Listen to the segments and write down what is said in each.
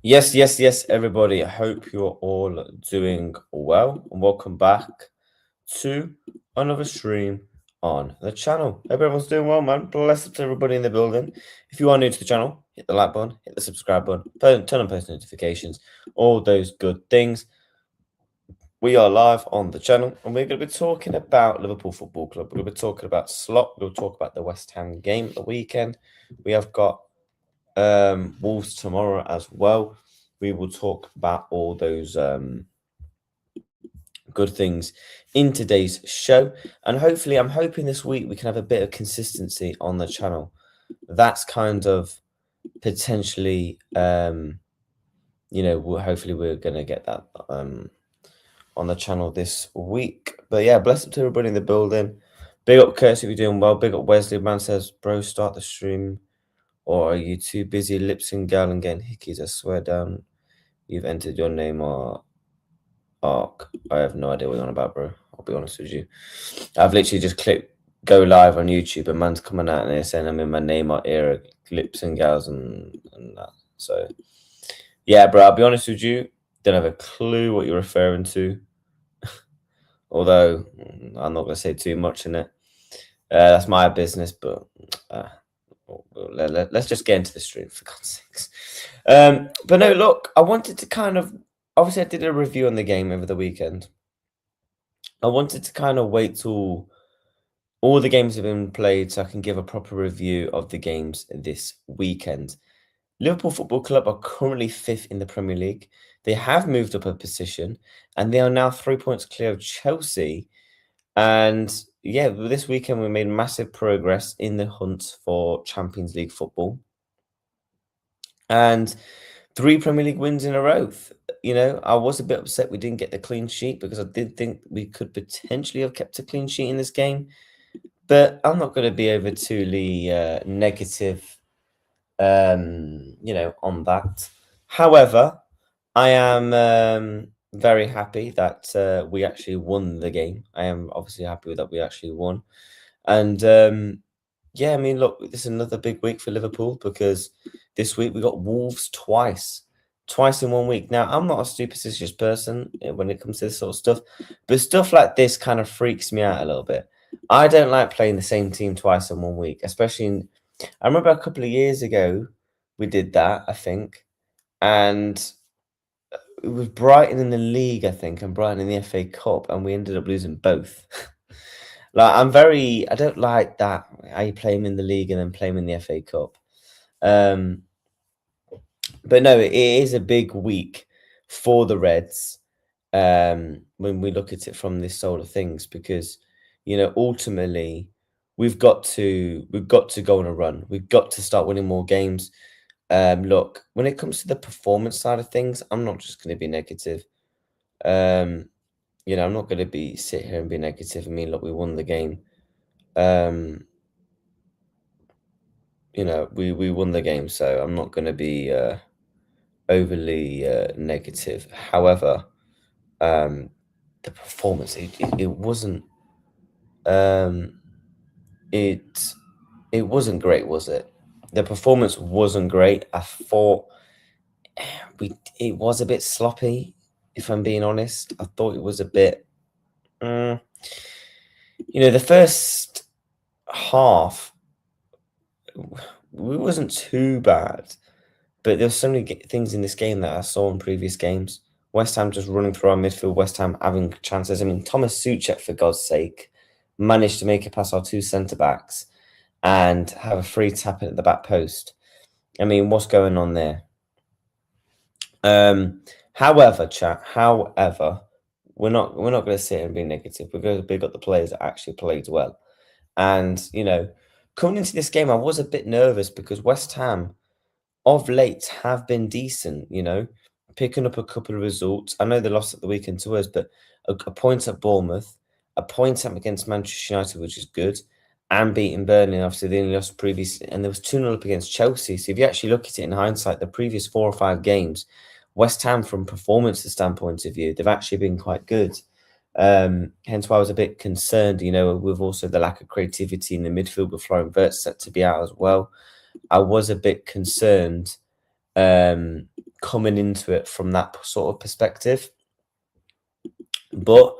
Yes, everybody. I hope you're all doing well, and welcome back to another stream on the channel. Hope everyone's doing well, man. Bless up to everybody in the building. If you are new to the channel, hit the like button, hit the subscribe button, turn on post notifications, all those good things. We are live on the channel, and we're going to be talking about Liverpool Football Club. We're going to be talking about Slot. We're going to talk about the West Ham game at the weekend. We have got Wolves tomorrow as well. We will talk about all those good things in today's show, and hopefully I'm hoping this week we can have a bit of consistency on the channel. That's kind of potentially hopefully we're going to get that on the channel this week. But yeah, bless up to everybody in the building. Big up Curse if you're doing well. Big up Wesley. Man says, bro, start the stream. Or are you too busy lip-syncing gal and getting hickeys? I swear down, you've entered your name or arc. I have no idea what you're on about, bro. I'll be honest with you. I've literally just clicked go live on YouTube and man's coming out and they're saying I'm in my name or era, lip-syncing gals and that. So, yeah, bro, I'll be honest with you. Don't have a clue what you're referring to. Although, I'm not going to say too much in it. That's my business, but... let's just get into the stream for God's sakes. But no, look, I wanted to kind of obviously I did a review on the game over the weekend. I wanted to kind of wait till all the games have been played so I can give a proper review of the games this weekend. Liverpool Football Club are currently 5th in the Premier League. They have moved up a position and they are now 3 points clear of Chelsea. And yeah, this weekend we made massive progress in the hunt for Champions League football. And 3 Premier League wins in a row. You know, I was a bit upset we didn't get the clean sheet because I did think we could potentially have kept a clean sheet in this game. But I'm not going to be overly negative, on that. However, I am... very happy that we actually won the game. I am obviously happy with that we actually won. And yeah, I mean, look, this is another big week for Liverpool because this week we got Wolves twice in 1 week. Now, I'm not a superstitious person when it comes to this sort of stuff, but stuff like this kind of freaks me out a little bit. I don't like playing the same team twice in 1 week, especially I remember a couple of years ago we did that, I think, and it was Brighton in the league, I think, and Brighton in the FA Cup, and we ended up losing both. I don't like that. How you play him in the league and then play him in the FA Cup. But no, it is a big week for the Reds. when we look at it from this sort of things, because ultimately we've got to go on a run. We've got to start winning more games. Look, when it comes to the performance side of things, I'm not just going to be negative. Um, I'm not going to sit here and be negative. I mean, look, we won the game. We won the game, so I'm not going to be overly negative. However, the performance it wasn't um, it wasn't great, was it? The performance wasn't great. I thought it was a bit sloppy, if I'm being honest. I thought it was a bit. The first half, it wasn't too bad, but there were so many things in this game that I saw in previous games. West Ham just running through our midfield, West Ham having chances. I mean, Thomas Souček, for God's sake, managed to make it past our two centre-backs and have a free tap in at the back post. I mean, what's going on there? However, we're not going to sit here and be negative. We're going to big up the players that actually played well. And, coming into this game, I was a bit nervous because West Ham of late have been decent, picking up a couple of results. I know they lost at the weekend to us, but a point at Bournemouth, a point up against Manchester United, which is good, and beating Burnley. Obviously, they only lost previously, and there was 2-0 up against Chelsea. So if you actually look at it in hindsight, the previous 4 or 5 games, West Ham, from performance standpoint of view, they've actually been quite good. Hence why I was a bit concerned, with also the lack of creativity in the midfield with Wirtz set to be out as well. I was a bit concerned coming into it from that sort of perspective. But,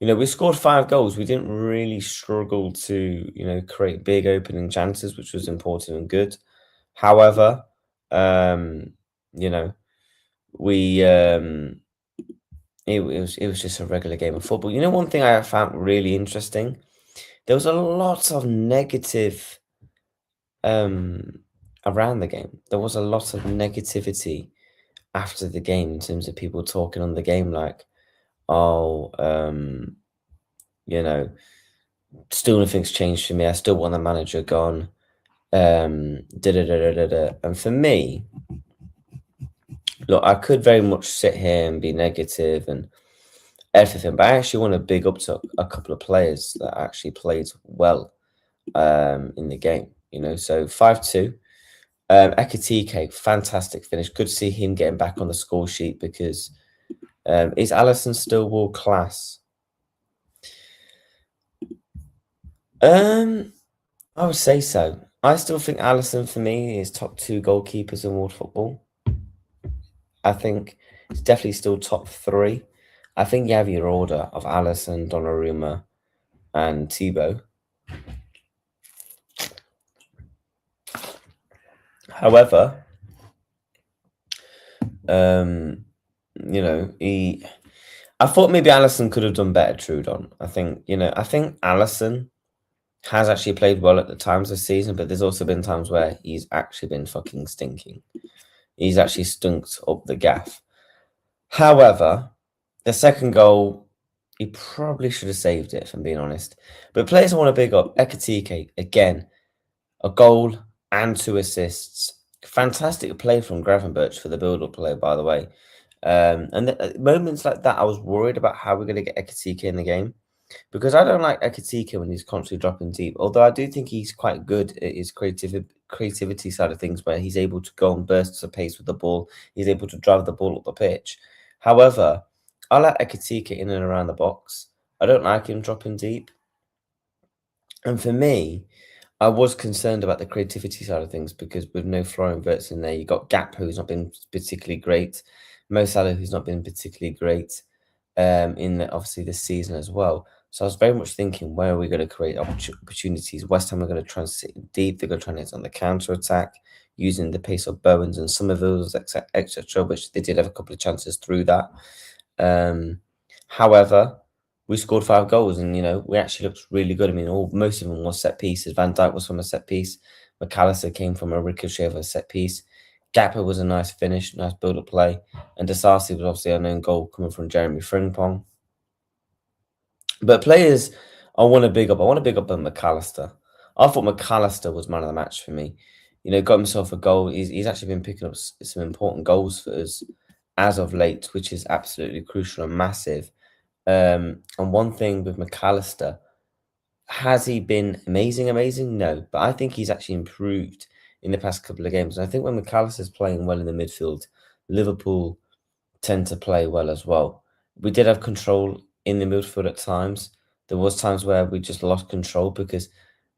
we scored 5 goals. We didn't really struggle to, create big opening chances, which was important and good. However, we it was just a regular game of football. One thing I found really interesting, there was a lot of negative around the game. There was a lot of negativity after the game in terms of people talking on the game like, still nothing's changed for me. I still want the manager gone. And for me, look, I could very much sit here and be negative and everything, but I actually want to big up to a couple of players that actually played well in the game. So 5-2. Ekitike, fantastic finish. Good to see him getting back on the score sheet because is Alisson still world class? I would say so. I still think Alisson, for me, is top 2 goalkeepers in world football. I think it's definitely still top 3. I think you have your order of Alisson, Donnarumma, and Thibaut. However, I thought maybe Alisson could have done better, Trudon. I think Alisson has actually played well at the times this season, but there's also been times where he's actually been fucking stinking. He's actually stunked up the gaff. However, the second goal, he probably should have saved it, if I'm being honest. But players I want to big up, Ekitike, again, a goal and 2 assists. Fantastic play from Gravenberch for the build-up play, by the way. And at moments like that, I was worried about how we're going to get Ekitike in the game. Because I don't like Ekitike when he's constantly dropping deep. Although I do think he's quite good at his creativity side of things, where he's able to go and burst of pace with the ball. He's able to drive the ball up the pitch. However, I like Ekitike in and around the box. I don't like him dropping deep. And for me, I was concerned about the creativity side of things because with no Florian Wirtz in there, you got Gap, who's not been particularly great. Mo Salah, who's not been particularly great obviously this season as well. So I was very much thinking, where are we going to create opportunities? West Ham are going to try and sit deep. They're going to try and hit on the counter-attack using the pace of Bowens and Somerville's, etc., which they did have a couple of chances through that. However, we scored 5 goals and, we actually looked really good. I mean, most of them were set pieces. Van Dijk was from a set piece. McAllister came from a ricochet of a set piece. Gapper was a nice finish, nice build-up play. And Disasi was obviously a known goal coming from Jeremy Frimpong. But players I want to big up. I want to big up on McAllister. I thought McAllister was man of the match for me. Got himself a goal. He's actually been picking up some important goals for us as of late, which is absolutely crucial and massive. And one thing with McAllister, has he been amazing? Amazing? No, but I think he's actually improved in the past couple of games. And I think when McAllister's playing well in the midfield, Liverpool tend to play well as well. We did have control in the midfield at times. There was times where we just lost control because,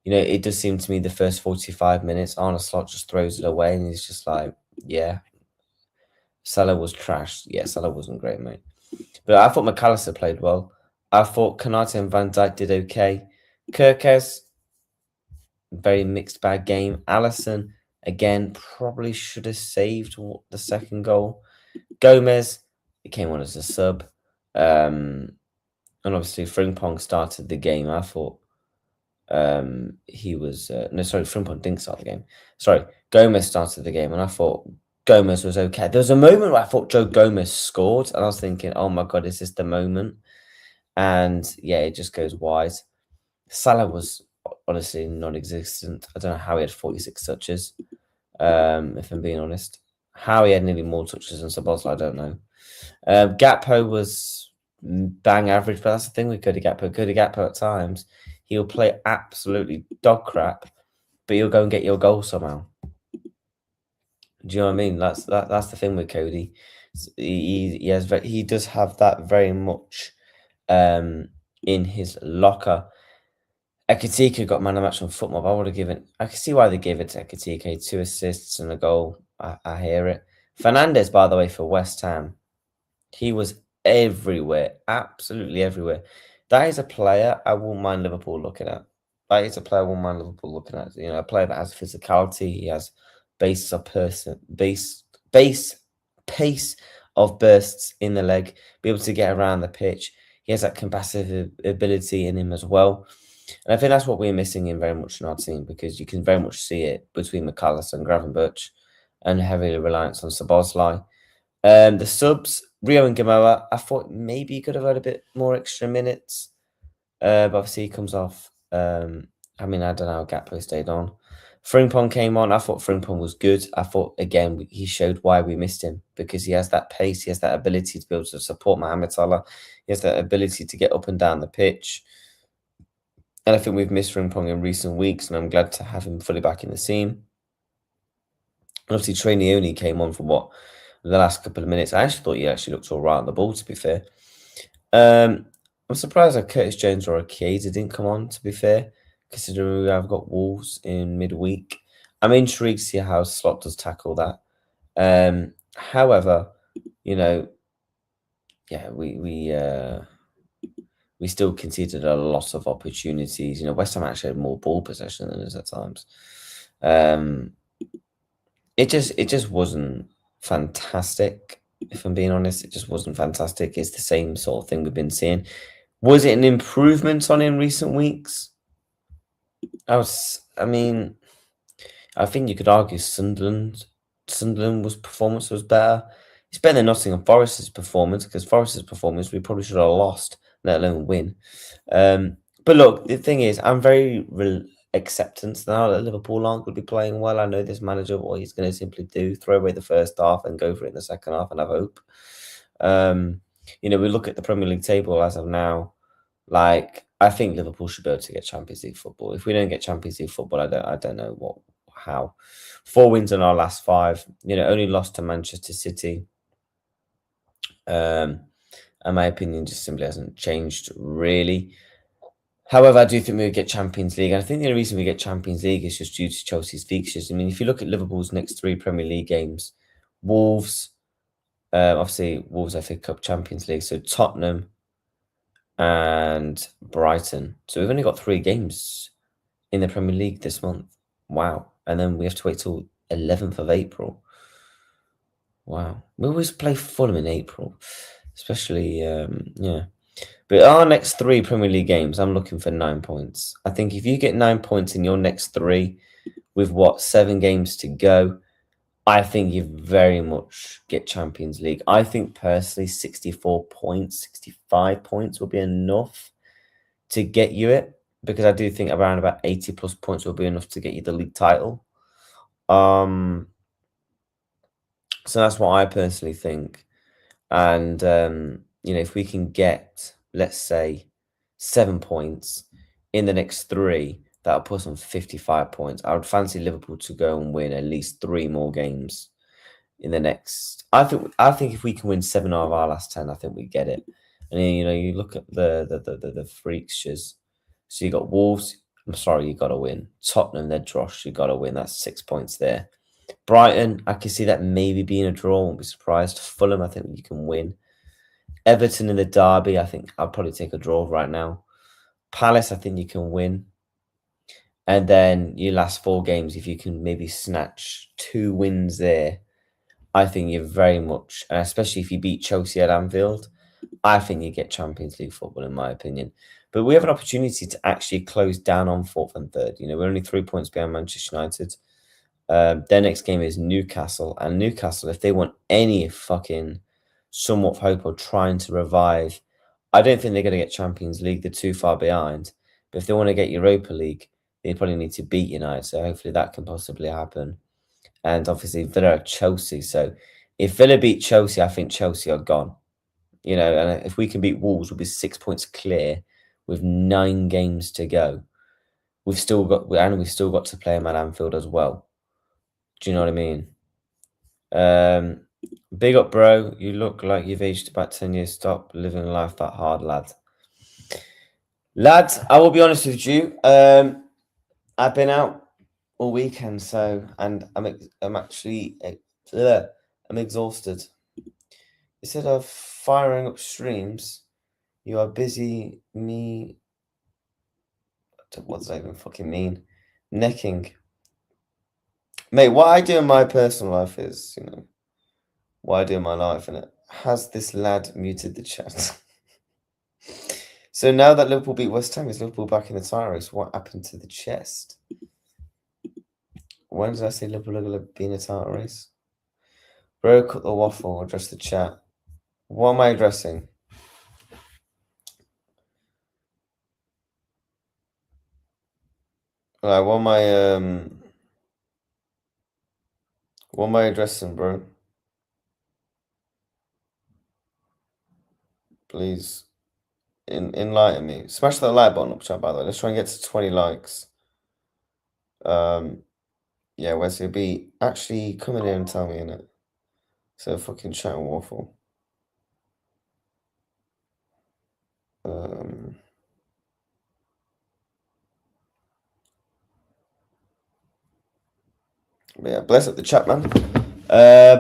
it does seem to me the first 45 minutes, Arne Slot just throws it away and he's just like, yeah, Salah was trash. Yeah, Salah wasn't great, mate. But I thought McAllister played well. I thought Konate and Van Dijk did okay. Kirkes, very mixed bag game. Alisson, again, probably should have saved the second goal. Gomez, he came on as a sub. And obviously Frimpong started the game. I thought he was... no, sorry, Frimpong didn't start the game. Sorry, Gomez started the game, and I thought Gomez was okay. There was a moment where I thought Joe Gomez scored, and I was thinking, oh my God, is this the moment? And yeah, it just goes wide. Salah was honestly non-existent. I don't know how he had 46 touches, if I'm being honest. How he had nearly more touches than Szoboszlai, I don't know. Gakpo was bang average, but that's the thing with Cody Gakpo. Cody Gakpo at times, he'll play absolutely dog crap, but he'll go and get your goal somehow. Do you know what I mean? That's the thing with Cody. He does have that very much in his locker. Ekitike got man of the match on FootMob. I would have given... I can see why they gave it to Ekitike. 2 assists and a goal. I hear it. Fernandes, by the way, for West Ham. He was everywhere. Absolutely everywhere. That is a player I wouldn't mind Liverpool looking at. That is a player I wouldn't mind Liverpool looking at. A player that has physicality. He has pace of bursts in the leg. Be able to get around the pitch. He has that combative ability in him as well. And I think that's what we're missing in very much in our team, because you can very much see it between McAllister and Gravenberch and heavily reliance on Szoboszlai. The subs, Rio and Gamoa, I thought maybe he could have had a bit more extra minutes. But obviously he comes off. I don't know how Gakpo stayed on. Frimpong came on. I thought Frimpong was good. I thought, again, he showed why we missed him, because he has that pace. He has that ability to be able to support Mohamed Salah. He has that ability to get up and down the pitch. And I think we've missed Frimpong in recent weeks, and I'm glad to have him fully back in the team. And obviously, Trainioni came on for the last couple of minutes. I actually thought he actually looked all right on the ball, to be fair. I'm surprised that Curtis Jones or Chiesa didn't come on, to be fair, considering we have got Wolves in midweek. I'm intrigued to see how Slot does tackle that. However, yeah, we still conceded a lot of opportunities. West Ham actually had more ball possession than us at times. It just wasn't fantastic, if I'm being honest. It just wasn't fantastic. It's the same sort of thing we've been seeing. Was it an improvement on in recent weeks? I think you could argue Sunderland's performance was better. It's better than Nottingham Forest's performance, because Forest's performance we probably should have lost, let alone win. But look, the thing is, I'm very acceptance now that Liverpool aren't going to be playing well. I know this manager, what he's going to simply do, throw away the first half and go for it in the second half and have hope. We look at the Premier League table as of now. I think Liverpool should be able to get Champions League football. If we don't get Champions League football, I don't know how. 4 wins in our last 5. Only lost to Manchester City. And my opinion just simply hasn't changed really. However, I do think we'll get Champions League. And I think the only reason we get Champions League is just due to Chelsea's fixtures. If you look at Liverpool's next 3 Premier League games, Wolves, obviously Wolves FA Cup, Champions League, so Tottenham and Brighton. So we've only got 3 games in the Premier League this month. Wow. And then we have to wait till 11th of April. Wow. We always play Fulham in April, especially, yeah. But our next 3 Premier League games, I'm looking for 9 points. I think if you get 9 points in your next 3 with 7 games to go, I think you very much get Champions League. I think personally 64 points, 65 points will be enough to get you it, because I do think around about 80 plus points will be enough to get you the league title. So that's what I personally think. And if we can get, let's say, 7 points in the next 3, that'll put us on 55 points. I would fancy Liverpool to go and win at least 3 more games in the next. I think if we can win 7 out of our last 10, I think we get it. And then, you look at the fixtures. So you got Wolves. I'm sorry, you got to win. Tottenham, they're Drosh. You got to win. That's 6 points there. Brighton, I can see that maybe being a draw. Won't be surprised. Fulham, I think you can win. Everton in the derby, I think I'll probably take a draw right now. Palace, I think you can win. And then your last 4 games, if you can maybe snatch 2 wins there, I think you're very much, and especially if you beat Chelsea at Anfield, I think you get Champions League football, in my opinion. But we have an opportunity to actually close down on 4th and 3rd. We're only 3 points behind Manchester United. Their next game is Newcastle. And Newcastle, if they want any fucking somewhat hope of trying to revive, I don't think they're going to get Champions League. They're too far behind. But if they want to get Europa League, they probably need to beat United. So hopefully that can possibly happen. And obviously Villa are Chelsea. So if Villa beat Chelsea, I think Chelsea are gone. And if we can beat Wolves, we'll be 6 points clear with 9 games to go. We've still got to play them at Anfield as well. Do you know what I mean? Big up, bro. You look like you've aged about 10 years. Stop living life that hard, lad. Lads, I will be honest with you. I've been out all weekend, and I'm actually I'm exhausted. Instead of firing up streams, you are busy me. What does that even fucking mean? Necking. Mate, what I do in my personal life is, what I do in my life, innit? Has this lad muted the chat? So now that Liverpool beat West Ham, is Liverpool back in the title race? What happened to the chest? When did I say Liverpool are going to be in the title race? Bro, cut the waffle, address the chat. What am I addressing? Alright, what am I addressing, bro? Please enlighten me. Smash that like button up, chat, by the way. Let's try and get to 20 likes. Yeah, Wesley, be actually come in here and tell me, innit? So fucking chat and waffle. But yeah, bless up the chat, man.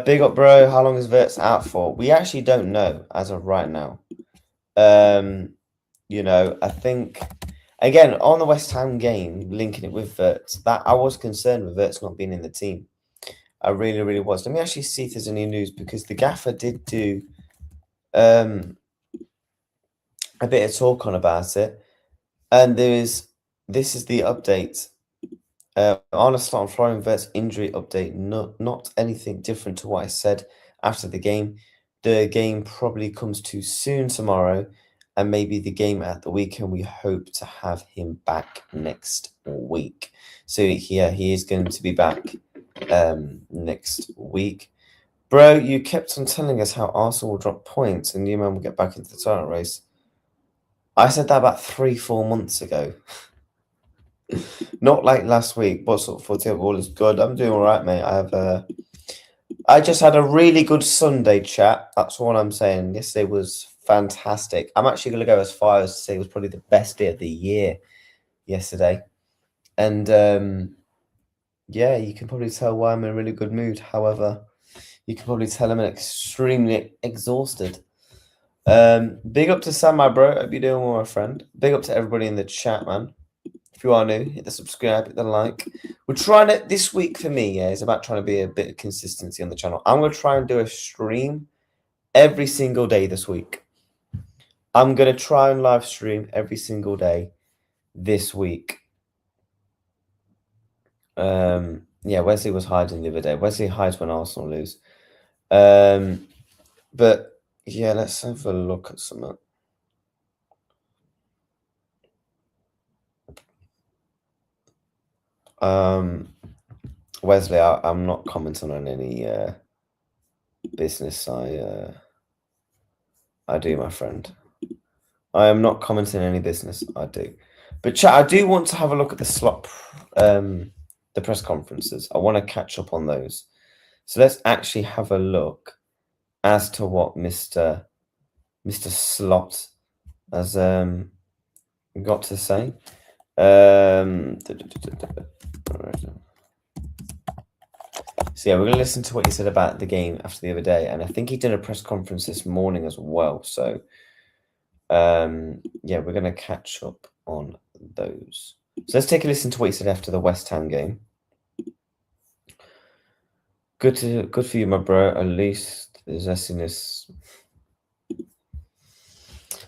Big up, bro. How long is Wirtz out for? We actually don't know as of right now. I think again on the West Ham game, linking it with Wirtz, that I was concerned with Wirtz not being in the team. I really, really was. Let me actually see if there's any news, because the gaffer did do a bit of talk on about it, and this is the update. Arne Slot and Florian Wirtz injury update. Not anything different to what I said after the game. The game probably comes too soon tomorrow, and maybe the game at the weekend. We hope to have him back next week. So yeah, he is going to be back next week. Bro, you kept on telling us how Arsenal will drop points and Newman will get back into the title race. I said that about 3-4 months ago. Not like last week. What's up, footy? All is good. I'm doing all right, mate. I just had a really good Sunday chat. That's what I'm saying. Yesterday was fantastic. I'm actually going to go as far as to say it was probably the best day of the year yesterday. And yeah, you can probably tell why I'm in a really good mood. However, you can probably tell I'm extremely exhausted. Big up to Sam, my bro. Hope you're doing well, my friend. Big up to everybody in the chat, man. If you are new, hit the subscribe, hit the like. We're trying to, this week for me, it's about trying to be a bit of consistency on the channel. I'm going to try and do a stream every single day this week. I'm going to try and live stream every single day this week. Yeah, Wesley was hiding the other day. Wesley hides when Arsenal lose. But yeah, let's have a look at something. Wesley, I'm not commenting on any business I do, my friend. I am not commenting on any business I do. But chat, I do want to have a look at the slot, the press conferences. I want to catch up on those. So let's actually have a look as to what Mr. Slot has got to say. So yeah, we're going to listen to what he said about the game after the other day, and I think he did a press conference this morning as well. So yeah, we're going to catch up on those. So let's take a listen to what he said after the West Ham game. Good for you, my bro. At least there's zestiness.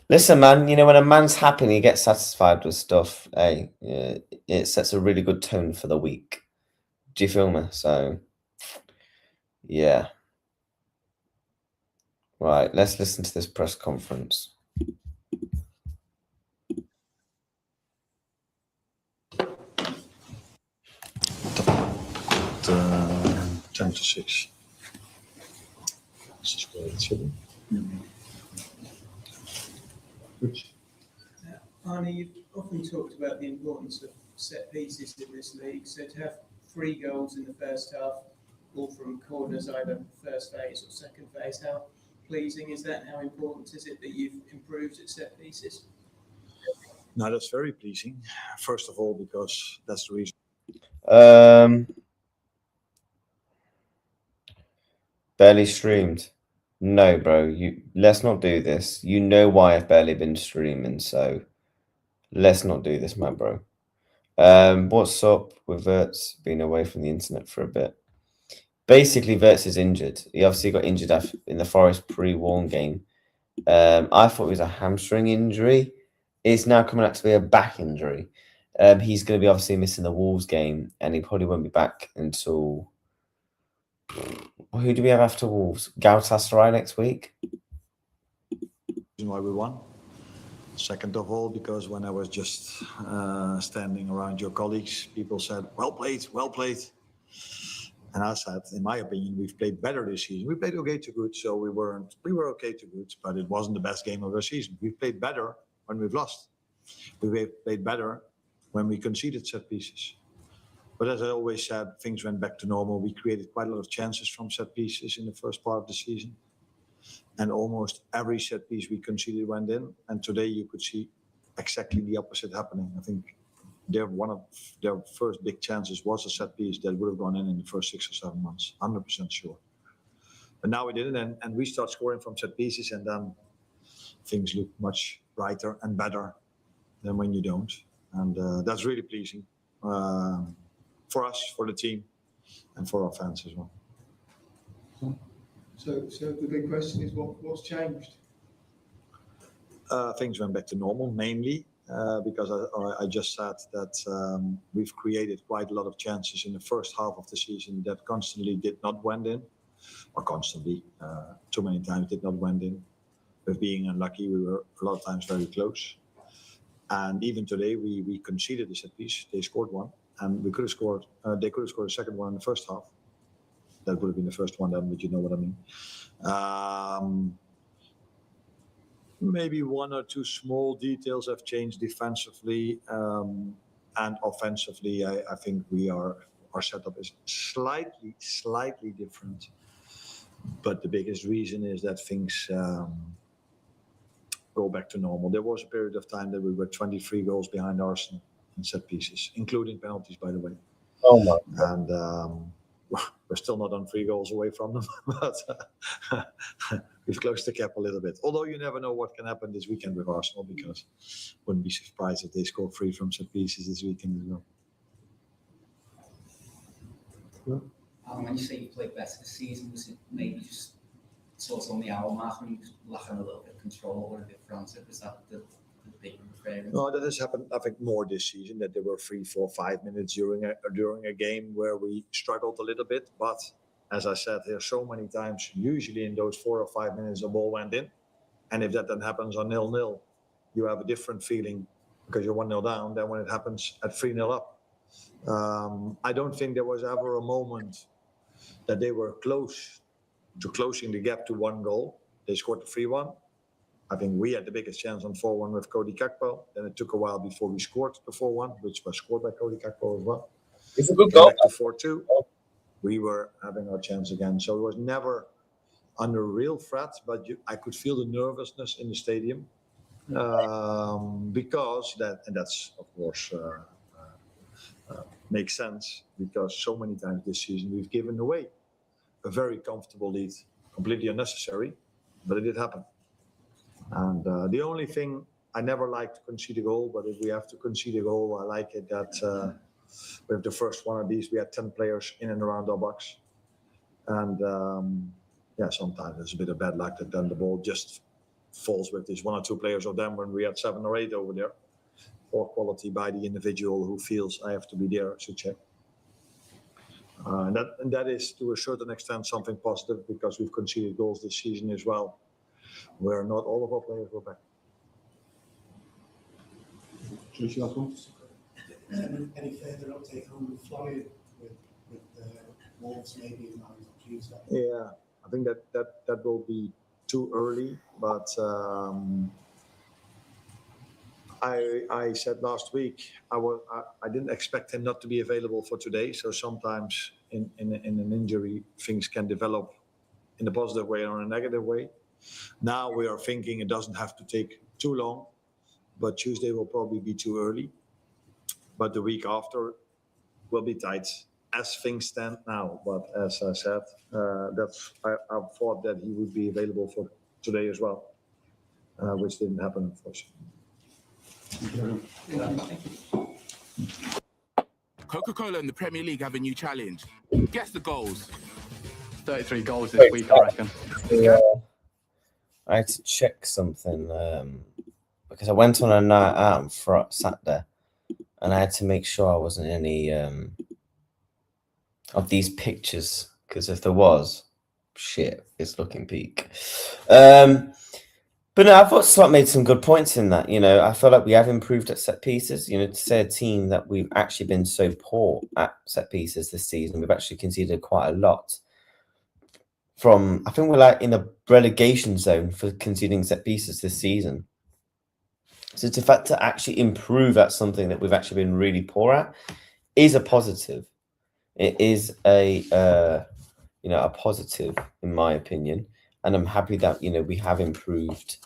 Listen, man, you know, when a man's happy and he gets satisfied with stuff, hey, it sets a really good tone for the week. Do you feel me? So, yeah. Right, let's listen to this press conference. 10 to 6. This is what it's doing. Good. Arnie, you've often talked about the importance of set pieces in this league. So to have 3 goals in the first half, all from corners, either first phase or second phase, how pleasing is that? How important is it that you've improved at set pieces? Now that's very pleasing. First of all, because that's the reason. Barely streamed. No, bro. Let's not do this. You know why I've barely been streaming, so let's not do this, my bro. What's up with Wirtz being away from the internet for a bit? Basically, Wirtz is injured. He obviously got injured in the Forest pre-warn game. I thought it was a hamstring injury. It's now coming out to be a back injury. He's going to be obviously missing the Wolves game, and he probably won't be back until... Who do we have after Wolves? Galatasaray next week? Why we won. Second of all, because when I was just standing around your colleagues, people said, well played, well played. And I said, in my opinion, we've played better this season. We played okay to good, so we were okay to good, but it wasn't the best game of the season. We've played better when we've lost. We played better when we conceded set pieces. But as I always said, things went back to normal. We created quite a lot of chances from set pieces in the first part of the season. And almost every set piece we conceded went in. And today you could see exactly the opposite happening. I think one of their first big chances was a set piece that would have gone in the first 6 or 7 months. 100% sure. But now we didn't, and we start scoring from set pieces, and then things look much brighter and better than when you don't. And that's really pleasing for us, for the team, and for our fans as well. So the big question is, what's changed? Things went back to normal, mainly because I just said that we've created quite a lot of chances in the first half of the season that constantly did not went in, or constantly, too many times did not went in. With being unlucky, we were a lot of times very close. And even today, we conceded a set piece. They scored one, and we could have scored. They could have scored a second one in the first half. That would have been the first one then, but you know what I mean. Maybe 1 or 2 small details have changed defensively, and offensively. I think our setup is slightly different. But the biggest reason is that things go back to normal. There was a period of time that we were 23 goals behind Arsenal in set pieces, including penalties, by the way. Oh my! And we're still not on 3 goals away from them, but we've closed the gap a little bit. Although you never know what can happen this weekend with Arsenal, because wouldn't be surprised if they score 3 from set pieces this weekend as well. When you say you played better this season, was it maybe just sort of on the hour mark when you was lacking a little bit of control or a bit frantic? Was that the big reference? No, that has happened, I think, more this season, that there were 3, 4, 5 minutes during a game where we struggled a little bit. But as I said here so many times, usually in those 4 or 5 minutes, the ball went in. And if that then happens on 0-0, you have a different feeling because you're 1-0 down than when it happens at 3-0 up. I don't think there was ever a moment that they were close to closing the gap to 1 goal. They scored the 3-1. I think we had the biggest chance on 4-1 with Cody Kakpo. Then it took a while before we scored the 4-1, which was scored by Cody Kakpo as well. It's a good Came goal. back to 4-2. We were having our chance again. So it was never under real threat, but I could feel the nervousness in the stadium because that's of course makes sense because so many times this season we've given away a very comfortable lead, completely unnecessary, but it did happen. And the only thing I never like to concede a goal, but if we have to concede a goal, I like it that with the first one of these we had 10 players in and around our box, and sometimes it's a bit of bad luck that then the ball just falls with these 1 or 2 players of them when we had 7 or 8 over there. Poor quality by the individual who feels I have to be there to check. And that is to a certain extent something positive because we've conceded goals this season as well, where not all of our players were back. Any further update on Florian with Wolves maybe in mind on Tuesday? Yeah, I think that will be too early, but I said last week I didn't expect him not to be available for today. So sometimes in an injury things can develop in a positive way or in a negative way. Now we are thinking it doesn't have to take too long, but Tuesday will probably be too early. But the week after will be tight as things stand now. But as I said, I thought that he would be available for today as well, which didn't happen, unfortunately. Coca-Cola and the Premier League have a new challenge. Guess the goals. 33 goals this week, I reckon. Yeah. I had to check something because I went on a night out on Saturday, and I had to make sure I wasn't in any of these pictures, because if there was, shit, it's looking peak. But no, I thought Slot made some good points in that. You know, I feel like we have improved at set pieces. You know, to say a team that we've actually been so poor at set pieces this season, we've actually conceded quite a lot. I think we're like in a relegation zone for conceding set pieces this season. So the fact to actually improve at something that we've actually been really poor at is a positive. It is a positive in my opinion, and I'm happy that we have improved,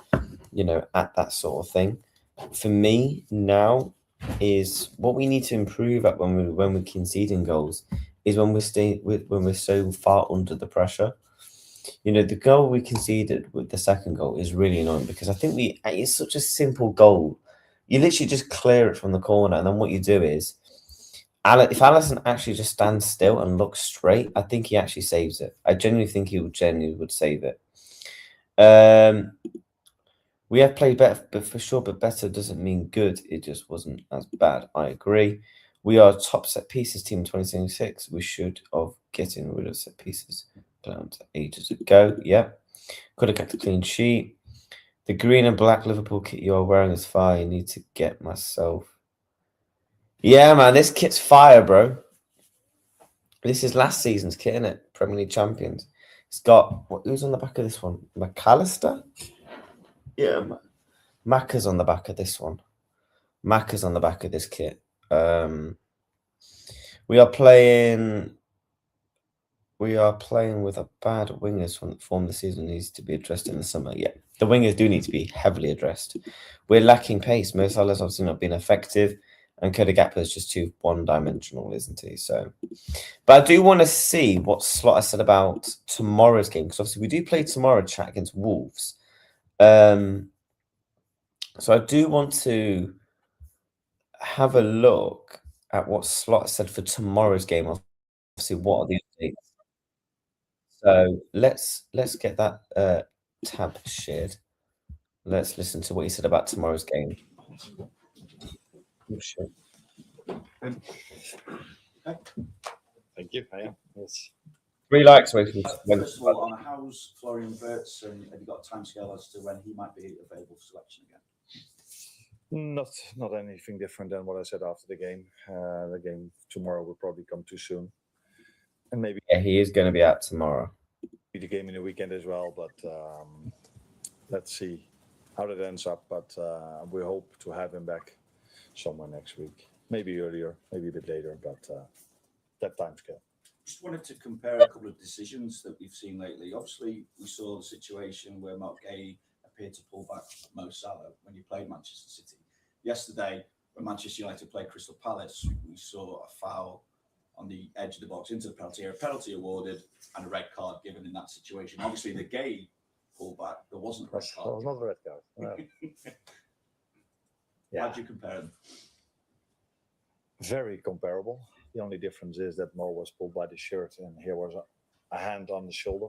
at that sort of thing. For me now, is what we need to improve at when we're conceding goals is when we're so far under the pressure. The goal we conceded with the second goal is really annoying because I think it's such a simple goal. You literally just clear it from the corner, and then what you do is, if Allison actually just stands still and looks straight, I think he actually saves it. I genuinely think he would save it. We have played better, but for sure, but better doesn't mean good. It just wasn't as bad. I agree. We are a top set pieces team in 2026. We should have getting rid of set pieces planned ages ago. Yeah. Could have kept a clean sheet. The green and black Liverpool kit you're wearing is fire. You need to get myself. Yeah, man, this kit's fire, bro. This is last season's kit, isn't it? Premier League champions. It's got who's on the back of this one? McAllister? Yeah, Macca's on the back of this one. Macca's on the back of this kit. We are playing with a bad wingers from the form the season needs to be addressed in the summer. Yeah, the wingers do need to be heavily addressed. We're lacking pace. Mo Salah's obviously not been effective, and Cody Gakpo is just too one-dimensional, isn't he? So, but I do want to see what Slot has said about tomorrow's game, because obviously we do play tomorrow chat against Wolves. So I do want to have a look at what Slot said for tomorrow's game. Obviously, what are the updates? So let's get that tab shared. Let's listen to what he said about tomorrow's game. Oh, shit. Thank you. I am. Yes. 3 likes away from First of all, Anna, how's Florian Wirtz, and have you got a timescale as to when he might be available for selection again? Not anything different than what I said after the game. The game tomorrow will probably come too soon, and maybe Yeah, he is going to be out tomorrow. the game in the weekend as well. But let's see how that ends up. But we hope to have him back somewhere next week, maybe earlier, maybe a bit later. But that time scale. Just wanted to compare a couple of decisions that we've seen lately. Obviously, we saw the situation where Mark Gay appeared to pull back Mo Salah when he played Manchester City. Yesterday, when Manchester United played Crystal Palace, we saw a foul on the edge of the box into the penalty area, a penalty awarded, and a red card given in that situation. Obviously, the Gay pullback, there wasn't a red That card. was not a red card. No. Yeah. How'd you compare them? Very comparable. The only difference is that Mo was pulled by the shirt and here was a hand on the shoulder.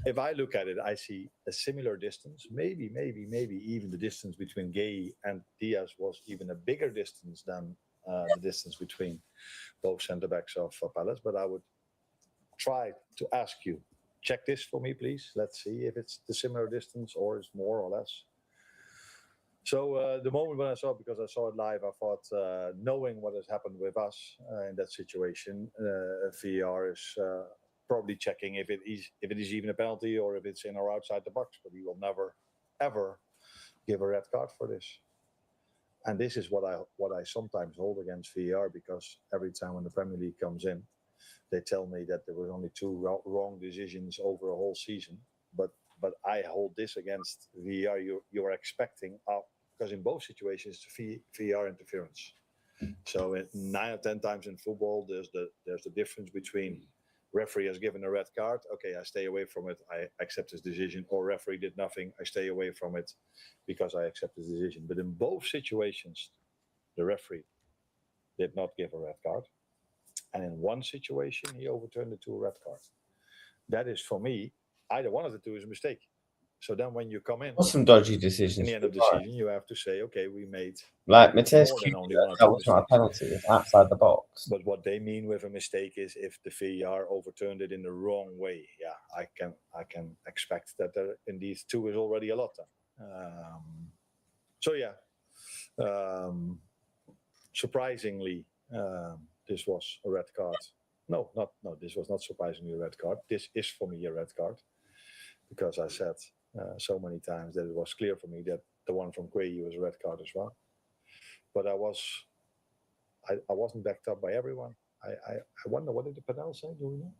If I look at it, I see a similar distance. Maybe even the distance between Gay and Diaz was even a bigger distance than the distance between both centre-backs of Palace. But I would try to ask you, check this for me, please. Let's see if it's the similar distance or it's more or less. So the moment when I saw it, because I saw it live, I thought, knowing what has happened with us in that situation, VAR is probably checking if it is even a penalty or if it's in or outside the box. But he will never, ever give a red card for this. And this is what I sometimes hold against VAR, because every time when the Premier League comes in, they tell me that there were only 2 wrong decisions over a whole season. But I hold this against VAR. You are expecting, because in both situations it's VAR interference. So 9 or 10 times in football, there's the difference between referee has given a red card. Okay, I stay away from it. I accept his decision. Or referee did nothing. I stay away from it because I accept his decision. But in both situations, the referee did not give a red card. And in one situation, he overturned it to a red card. That is, for me, either one of the two is a mistake. So then when you come in, Some dodgy decisions. in the end of the season, you have to say, okay, we made like Mateus, more than only one or that two was not a mistakes. penalty. It's outside the box. But what they mean with a mistake is if the VAR overturned it in the wrong way. Yeah, I can expect that there indeed 2 is already a lot. So yeah, surprisingly, this was a red card. No, this was not surprisingly a red card. This is for me a red card, because I said so many times that it was clear for me that the one from Quay was a red card as well. But I wasn't backed up by everyone. I wonder, what did the panel say? Do we know?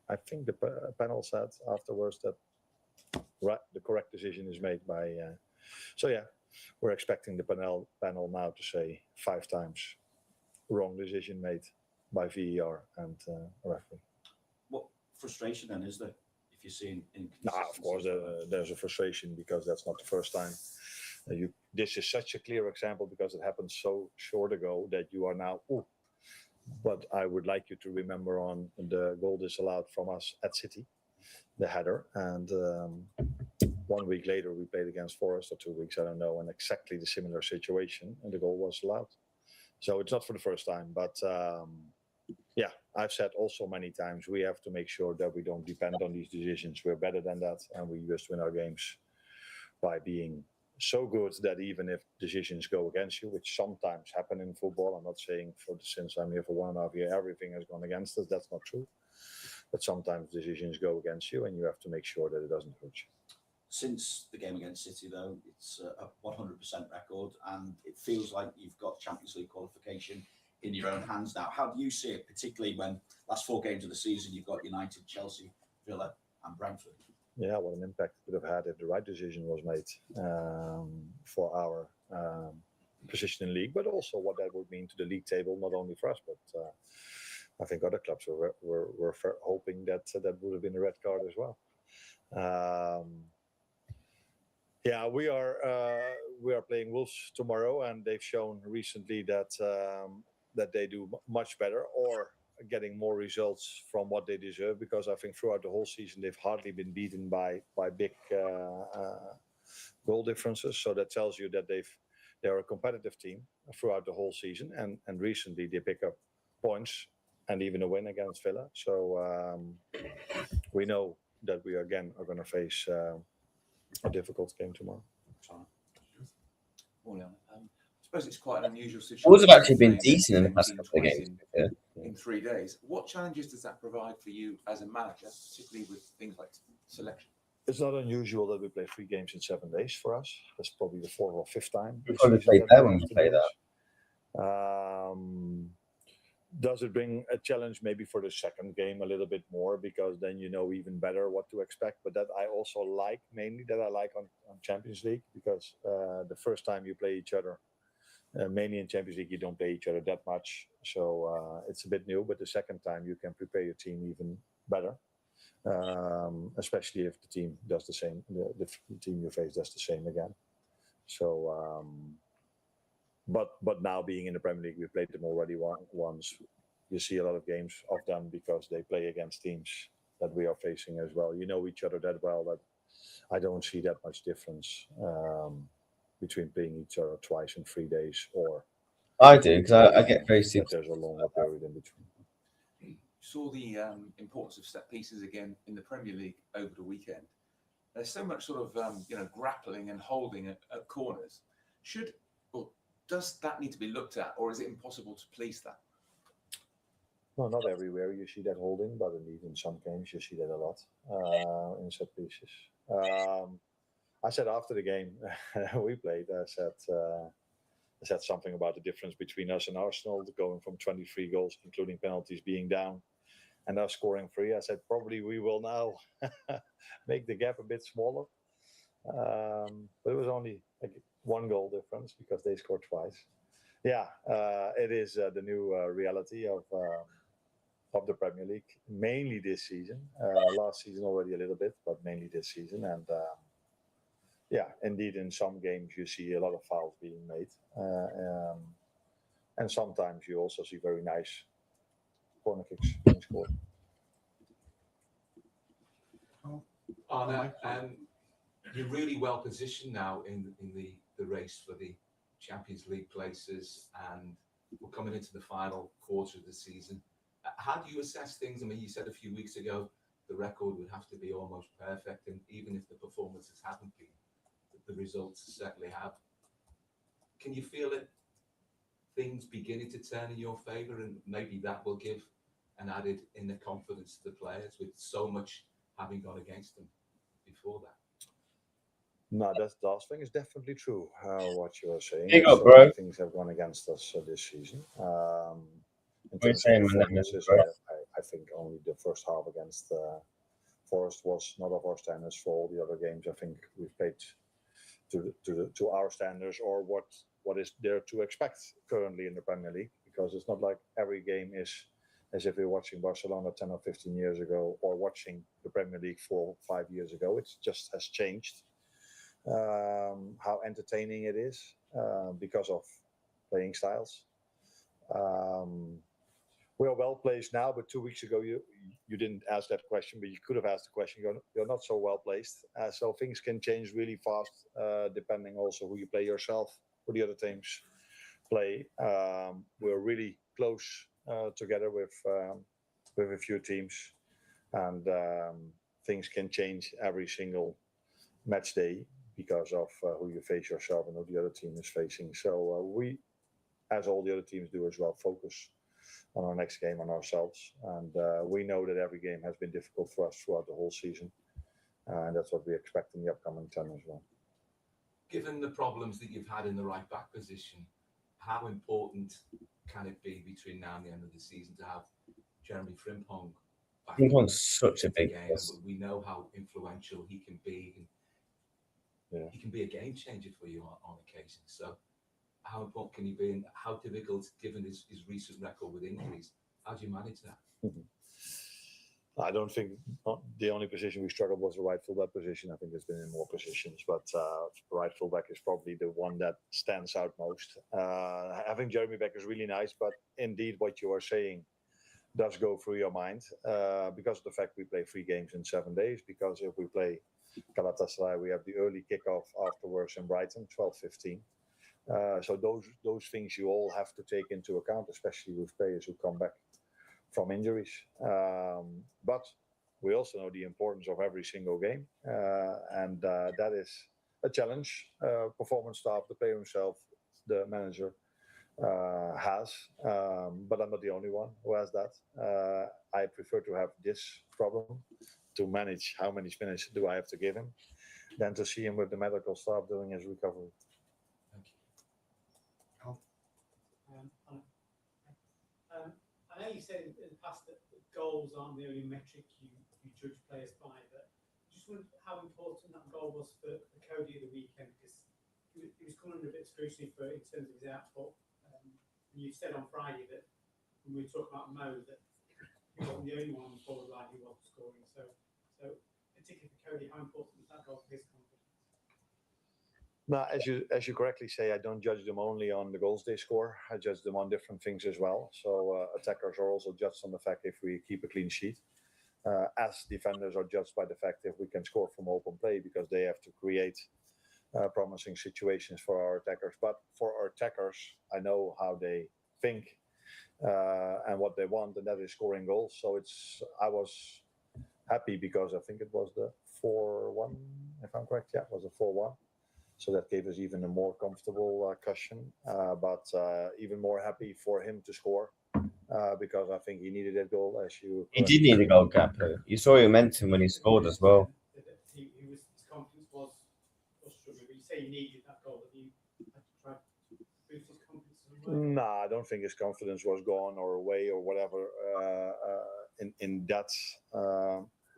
I think the panel said afterwards that the correct decision is made by. So yeah, we're expecting the panel now to say 5 times wrong decision made by VAR and a referee. What frustration then is there if you're seeing Of course, there's a frustration, because that's not the first time. This is such a clear example, because it happened so short ago that you are now. But I would like you to remember on the goal disallowed from us at City, the header, and 1 week later we played against Forest, or 2 weeks, I don't know, and exactly the similar situation, and the goal was allowed. So it's not for the first time, but yeah, I've said also many times, we have to make sure that we don't depend on these decisions. We're better than that, and we just win our games by being so good that even if decisions go against you, which sometimes happen in football, I'm not saying since I'm here for 1.5 years, everything has gone against us. That's not true. But sometimes decisions go against you, and you have to make sure that it doesn't hurt you. Since the game against City, though, it's a 100% record, and it feels like you've got Champions League qualification in your own hands now. How do you see it, particularly when last 4 games of the season you've got United, Chelsea, Villa, and Brentford? Yeah, what an impact it would have had if the right decision was made for our position in league, but also what that would mean to the league table, not only for us, but I think other clubs were hoping that would have been a red card as well. Yeah, we are playing Wolves tomorrow, and they've shown recently that they do much better, or getting more results from what they deserve, because I think throughout the whole season they've hardly been beaten by big goal differences. So that tells you that they're a competitive team throughout the whole season, and recently they pick up points and even a win against Villa. So we know that we again are going to face a difficult game tomorrow. Morning. I suppose it's quite an unusual situation. Wolves have actually been playing decent in the the past same couple of team games. twice in 3 days. What challenges does that provide for you as a manager, particularly with things like selection? It's not unusual that we play 3 games in 7 days for us. That's probably the 4th or 5th time. We this probably season played that better we when have we to do play that. this. Does it bring a challenge maybe for the second game a little bit more, because then you know even better what to expect? But that I also like, mainly that I like on Champions League, because the first time you play each other, mainly in Champions League, you don't play each other that much. So it's a bit new, but the second time you can prepare your team even better. Especially if the team does the same, the team you face does the same again. So, but now being in the Premier League, we played them already once. You see a lot of games of them because they play against teams that we are facing as well. You know each other that well that I don't see that much difference between playing each other twice in 3 days, or I do, because I get very that super. there's a longer period in between. Saw the importance of set pieces again in the Premier League over the weekend. There's so much sort of grappling and holding at corners. Does that need to be looked at, or is it impossible to police that? No, not everywhere you see that holding, but indeed in some games you see that a lot in set pieces. I said after the game we played, I said something about the difference between us and Arsenal, going from 23 goals, including penalties, being down, and us scoring 3. I said probably we will now make the gap a bit smaller. But it was only like 1 goal difference because they scored twice. Yeah, it is the new reality of the Premier League, mainly this season. Last season already a little bit, but mainly this season. And yeah, indeed, in some games you see a lot of fouls being made, and sometimes you also see very nice corner kicks being scored. Arne, you're really well positioned now in the race for the Champions League places, and we're coming into the final quarter of the season. How do you assess things? I mean, you said a few weeks ago the record would have to be almost perfect, and even if the performances haven't been, the results certainly have. Can you feel it? Things beginning to turn in your favour, and maybe that will give an added inner confidence to the players with so much having gone against them before that. No, that last thing is definitely true. What you are saying, Big up, so bro. many things have gone against us this season. In terms of performances, I think only the first half against Forest was not of our standards. For all the other games, I think we've played to our standards, or what is there to expect currently in the Premier League, because it's not like every game is as if we're watching Barcelona 10 or 15 years ago, or watching the Premier League 4 or 5 years ago. It just has changed how entertaining it is because of playing styles. We are well placed now, but 2 weeks ago you didn't ask that question, but you could have asked the question. You're not so well placed, so things can change really fast, depending also who you play yourself, who the other teams play. We're really close together with a few teams, and things can change every single match day because of who you face yourself and who the other team is facing. So we, as all the other teams do as well, focus on our next game, on ourselves. And we know that every game has been difficult for us throughout the whole season. And that's what we expect in the upcoming 10 as well. Given the problems that you've had in the right back position, how important can it be between now and the end of the season to have Jeremy Frimpong back? Frimpong's such a big game. We know how influential he can be. He can be a game changer for you on occasion. So how important can he be, and how difficult, given his recent record with injuries, how do you manage that? I don't think the only position we struggled was the right fullback position. I think there's been in more positions, but right fullback is probably the one that stands out most. Having Jeremy back is really nice, but indeed what you are saying does go through your mind because of the fact we play 3 games in 7 days. Because if we play Galatasaray, we have the early kickoff afterwards in Brighton, 12:15. So those things you all have to take into account, especially with players who come back from injuries. But we also know the importance of every single game, and that is a challenge. Performance staff, the player himself, the manager has, but I'm not the only one who has that. I prefer to have this problem to manage how many minutes do I have to give him than to see him with the medical staff doing his recovery. I know you said in the past that goals aren't the only metric you judge players by, but I just wondered how important that goal was for Cody at the weekend, because he was coming under a bit of scrutiny in terms of his output. And you said on Friday that when we were talking about Mo, that he wasn't the only one on the forward line who wasn't scoring. So particularly for Cody, how important was that goal for his confidence? Now, as you correctly say, I don't judge them only on the goals they score. I judge them on different things as well. So attackers are also judged on the fact if we keep a clean sheet. As defenders are judged by the fact if we can score from open play, because they have to create promising situations for our attackers. But for our attackers, I know how they think and what they want, and that is scoring goals. So I was happy because I think it was the 4-1, if I'm correct. Yeah, it was a 4-1. So that gave us even a more comfortable cushion, but even more happy for him to score because I think he needed that goal. He did need a goal, Gakpo. You saw your momentum when he scored as well. His confidence was struggling. When you say he needed that goal, that you had to try to boost his confidence. No, I don't think his confidence was gone or away or whatever in that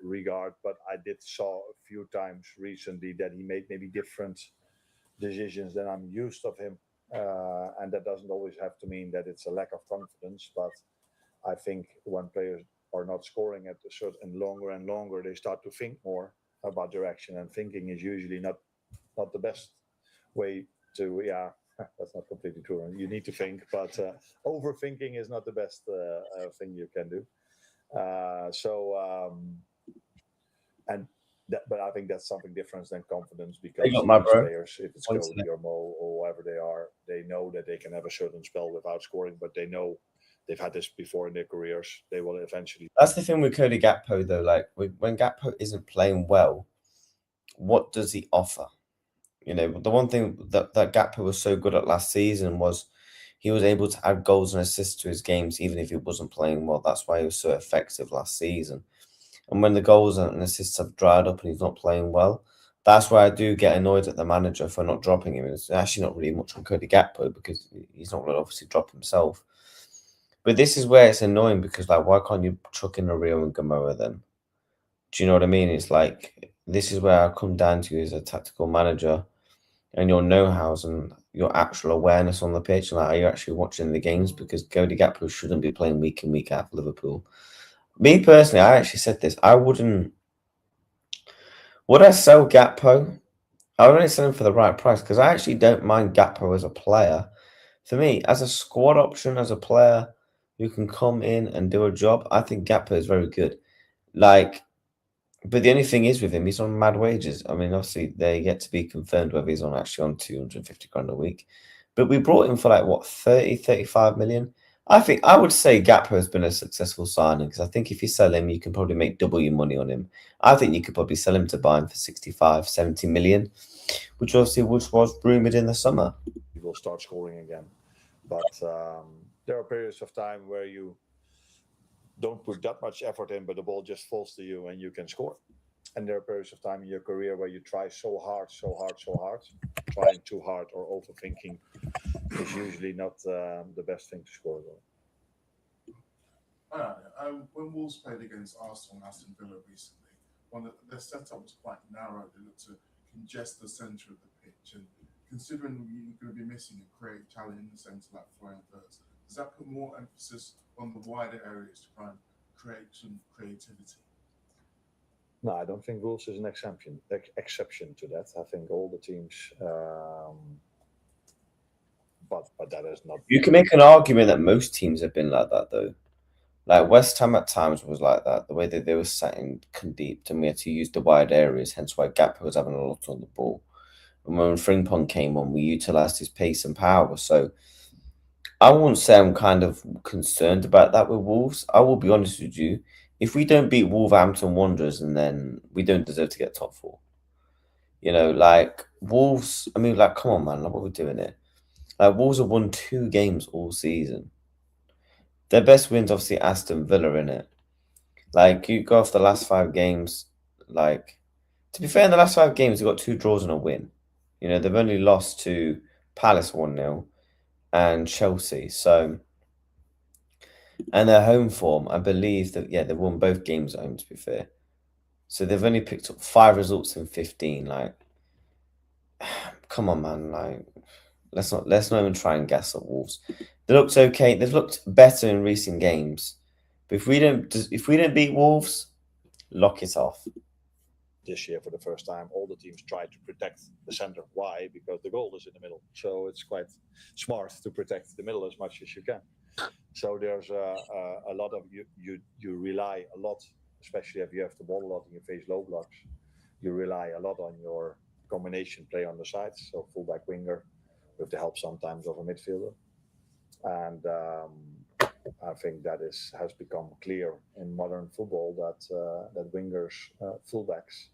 regard. But I did saw a few times recently that he made maybe different decisions than I'm used of him, and that doesn't always have to mean that it's a lack of confidence. But I think when players are not scoring at a certain longer and longer, they start to think more about direction, and thinking is usually not the best way to. Yeah, that's not completely true. You need to think, but overthinking is not the best thing you can do. But I think that's something different than confidence, because these players, if it's Cody or Mo or whoever they are, they know that they can have a certain spell without scoring, but they know they've had this before in their careers. They will eventually. That's the thing with Cody Gakpo, though. Like when Gakpo isn't playing well, what does he offer? You know, the one thing that Gakpo was so good at last season was he was able to add goals and assists to his games, even if he wasn't playing well. That's why he was so effective last season. And when the goals and assists have dried up and he's not playing well, that's where I do get annoyed at the manager for not dropping him. It's actually not really much on Cody Gakpo because he's not going to obviously drop himself. But this is where it's annoying because, like, why can't you chuck in a Rio and Gamora then? Do you know what I mean? It's like, this is where I come down to you as a tactical manager and your know-hows and your actual awareness on the pitch. Like, are you actually watching the games? Because Cody Gakpo shouldn't be playing week in, week out for Liverpool. Me personally, I actually said this. I wouldn't. Would I sell Gakpo? I would only sell him for the right price because I actually don't mind Gakpo as a player. For me, as a squad option, as a player who can come in and do a job, I think Gakpo is very good. Like, but the only thing is with him, he's on mad wages. I mean, obviously, they get to be confirmed whether he's actually on 250 grand a week. But we brought him for like, what, 30, 35 million? I would say Gakpo has been a successful signing because I think if you sell him, you can probably make double your money on him. I think you could probably sell him to buy him for 65, 70 million, which obviously was rumoured in the summer. He will start scoring again. But there are periods of time where you don't put that much effort in, but the ball just falls to you and you can score. And there are periods of time in your career where you try so hard. Trying too hard or overthinking is usually not the best thing to score. When Wolves played against Arsenal and Aston Villa recently, their setup was quite narrow. They looked to congest the centre of the pitch. And considering you're going to be missing a creative talent in the centre like Florian Wirtz, does that put more emphasis on the wider areas to try and create some creativity? No, I don't think Wolves is an exception to that. I think all the teams, but that is not. You can make an argument that most teams have been like that, though. Like West Ham at times was like that, the way that they were sat in deep and we had to use the wide areas, hence why Gakpo was having a lot on the ball. And when Frimpong came on, we utilised his pace and power. So I won't say I'm kind of concerned about that with Wolves. I will be honest with you. If we don't beat Wolverhampton Wanderers, and then we don't deserve to get top four. You know, like, Wolves, I mean, like, come on, man, like, what are we doing here? Like, Wolves have won 2 games all season. Their best wins, obviously, Aston Villa, in it. Like, you go off the last 5 games, like, to be fair, in the last 5 games, they've got 2 draws and a win. You know, they've only lost to Palace 1-0 and Chelsea. So, and their home form, I believe that, yeah, they've won both games at home, to be fair. So they've only picked up 5 results in 15. Like, come on, man. Like, let's not even try and guess at Wolves. They looked okay. They've looked better in recent games. But if we don't beat Wolves, lock it off. This year, for the first time, all the teams try to protect the center. Why? Because the goal is in the middle. So it's quite smart to protect the middle as much as you can. So there's a lot of you rely a lot, especially if you have the ball a lot and you face low blocks. You rely a lot on your combination play on the sides. So fullback, winger, with the help sometimes of a midfielder. And I think that has become clear in modern football that wingers, fullbacks,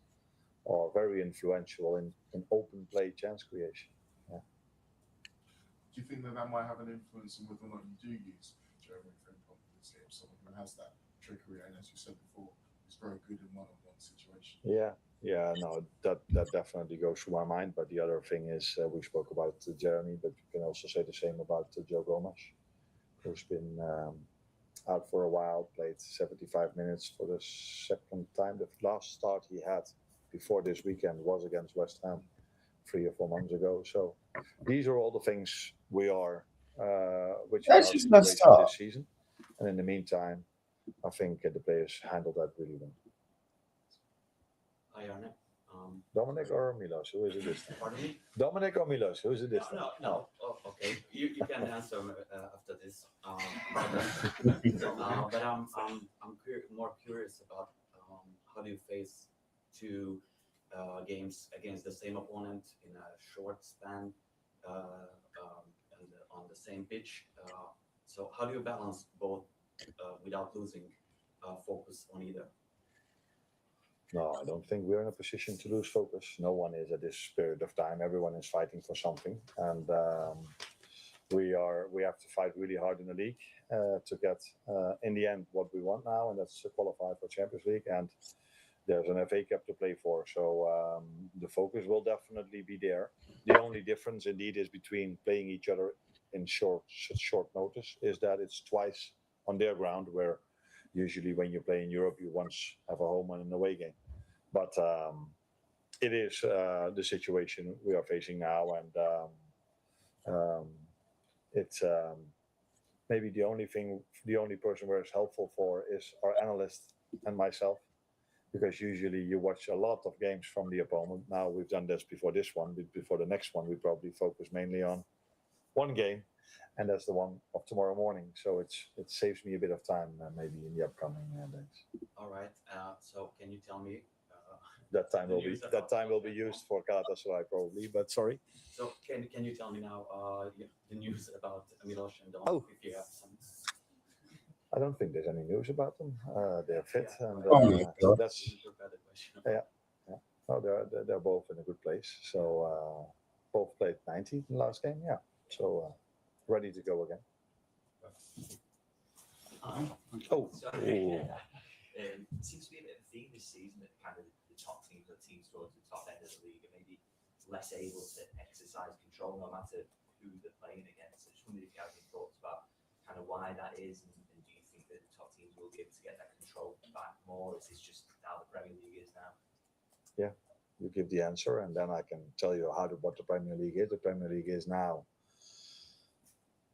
are very influential in open play chance creation. Yeah. Do you think that might have an influence on whether or not you do use Jeremy Frimpong in this game? Someone who has that trickery, and as you said before, is very good in one-on-one situations. Yeah, no, that definitely goes through my mind. But the other thing is, we spoke about Jeremy, but you can also say the same about Joe Gomez, who's been out for a while, played 75 minutes for the second time. The last start he had before this weekend was against West Ham 3 or 4 months ago. So these are all the things we are, which That's are just not situations start. this season. And in the meantime, I think the players handled that really well. Hi, Arne. Dominic or Milos? Who is it this time? Pardon me? Dominic or Milos? Who is it this time? No. Oh, okay. You can answer after this. But I'm more curious about how do you face 2 games against the same opponent in a short span and on the same pitch. So how do you balance both without losing focus on either? No, I don't think we're in a position to lose focus. No one is at this period of time. Everyone is fighting for something, and we have to fight really hard in the league to get in the end what we want now, and that's to qualify for Champions League. And there's an FA Cup to play for, so the focus will definitely be there. The only difference, indeed, is between playing each other in short notice, is that it's twice on their ground, where usually when you play in Europe, you once have a home and an away game. But it is the situation we are facing now, and it's maybe the only person where it's helpful for is our analyst and myself, because usually you watch a lot of games from the opponent. Now we've done this before this one, but before the next one, we probably focus mainly on one game, and that's the one of tomorrow morning. So it saves me a bit of time, maybe in the upcoming days. All right. So can you tell me? That time will be used for Galatasaray probably. But sorry. So can you tell me now the news about Milos and Dom, if you have some? I don't think there's any news about them. They're fit, and God. that's yeah. No, they're both in a good place. So both played 90 in the last game. Yeah. So ready to go again. It seems to be a bit of a theme this season that kind of the top teams or teams towards the top end of the league are maybe less able to exercise control no matter who they're playing against. I just wondered if you have any thoughts about kind of why that is, and do you think that the top teams will be able to get that control back more? Is this just how the Premier League is now? Yeah, you give the answer, and then I can tell you what the Premier League is. The Premier League is now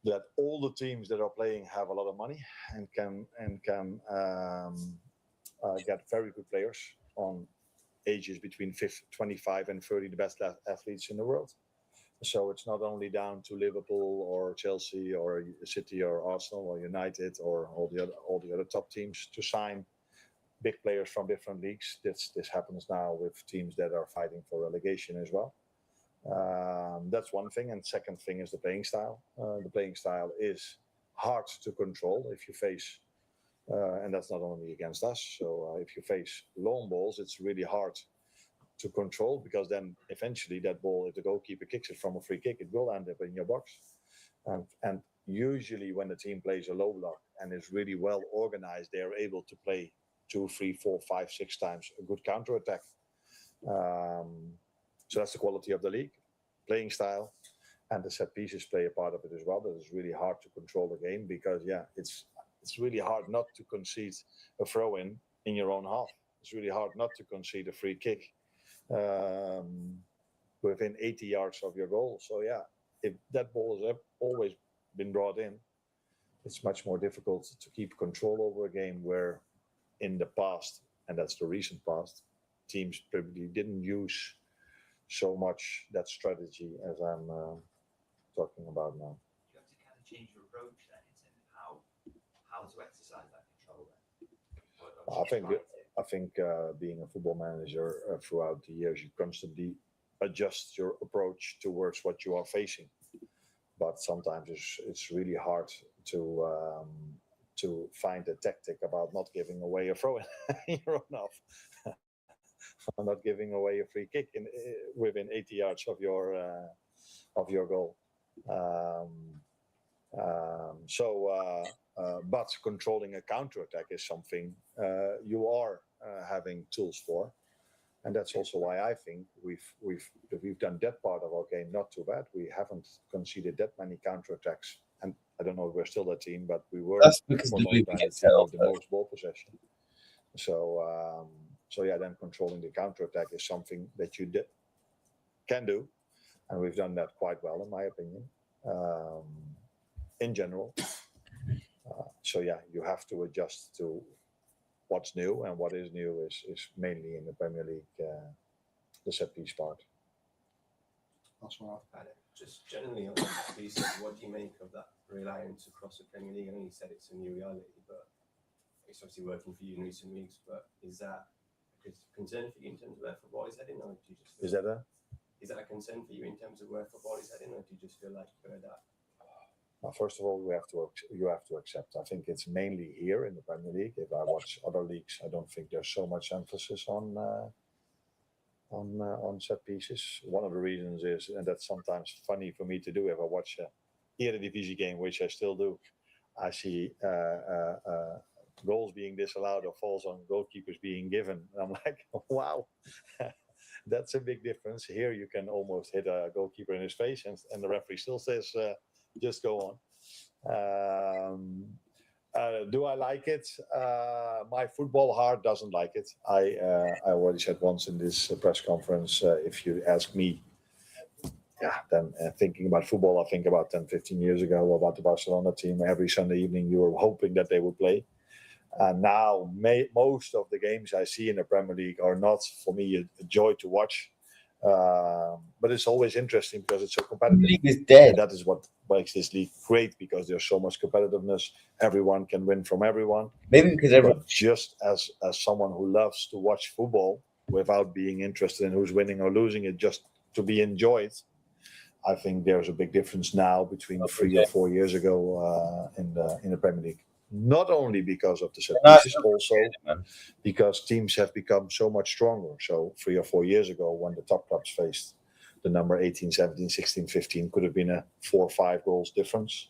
that all the teams that are playing have a lot of money and can get very good players on ages between 25 and 30, the best athletes in the world. So it's not only down to Liverpool or Chelsea or City or Arsenal or United or all the other top teams to sign big players from different leagues. This happens now with teams that are fighting for relegation as well. That's one thing. And second thing is the playing style. The playing style is hard to control if you face, and that's not only against us. So if you face long balls, it's really hard to control, because then eventually that ball, if the goalkeeper kicks it from a free kick, it will end up in your box. And usually when the team plays a low block and is really well organized, they are able to play 2, 3, 4, 5, 6 times a good counter attack. So that's the quality of the league, playing style, and the set pieces play a part of it as well. That is really hard to control the game, because it's really hard not to concede a throw in your own half. It's really hard not to concede a free kick within 80 yards of your goal. So yeah, if that ball has always been brought in, it's much more difficult to keep control over a game, where in the past, and that's the recent past, teams probably didn't use so much that strategy as I'm talking about now. You have to kind of change your approach then in terms of how to exercise that control then. I think being a football manager throughout the years, you constantly adjust your approach towards what you are facing. But sometimes it's really hard to find a tactic about not giving away a throw in your own half, not giving away a free kick within 80 yards of your goal. But controlling a counter-attack is something you are having tools for, and that's also why I think we've done that part of our game not too bad. We haven't conceded that many counter-attacks, and I don't know if we're still that team, but we were. That's because we get set off the most ball possession. So yeah, then controlling the counter-attack is something that you can do, and we've done that quite well, in my opinion, in general. So yeah, you have to adjust to what's new, and what is new is mainly in the Premier League, the set piece part. That's what I've had it. Just generally on set pieces, what do you make of that reliance across the Premier League? I know you said it's a new reality, but it's obviously working for you in recent weeks. But is that a concern for you in terms of where football is heading, or do you just Is that a concern for you in terms of where football is heading, or do you just feel like that? First of all, you have to accept. I think it's mainly here in the Premier League. If I watch other leagues, I don't think there's so much emphasis on set pieces. One of the reasons is, and that's sometimes funny for me to do, if I watch a Eredivisie game, which I still do, I see goals being disallowed or falls on goalkeepers being given. And I'm like, wow, that's a big difference. Here you can almost hit a goalkeeper in his face, and the referee still says, just go on. Do I like it? My football heart doesn't like it. I already said once in this press conference, if you ask me, then thinking about football, I think about 10, 15 years ago about the Barcelona team. Every Sunday evening, you were hoping that they would play. And now most of the games I see in the Premier League are not, for me, a joy to watch. But it's always interesting because it's so competitive. The league is dead. And that is what makes this league great, because there's so much competitiveness. Everyone can win from everyone. Maybe because everyone. Just as someone who loves to watch football without being interested in who's winning or losing it, just to be enjoyed, I think there's a big difference now between 3 or 4 years ago in the Premier League. Not only because of the set pieces, also because teams have become so much stronger. So 3 or 4 years ago, when the top clubs faced the number 18, 17, 16, 15, could have been a 4 or 5 goals difference.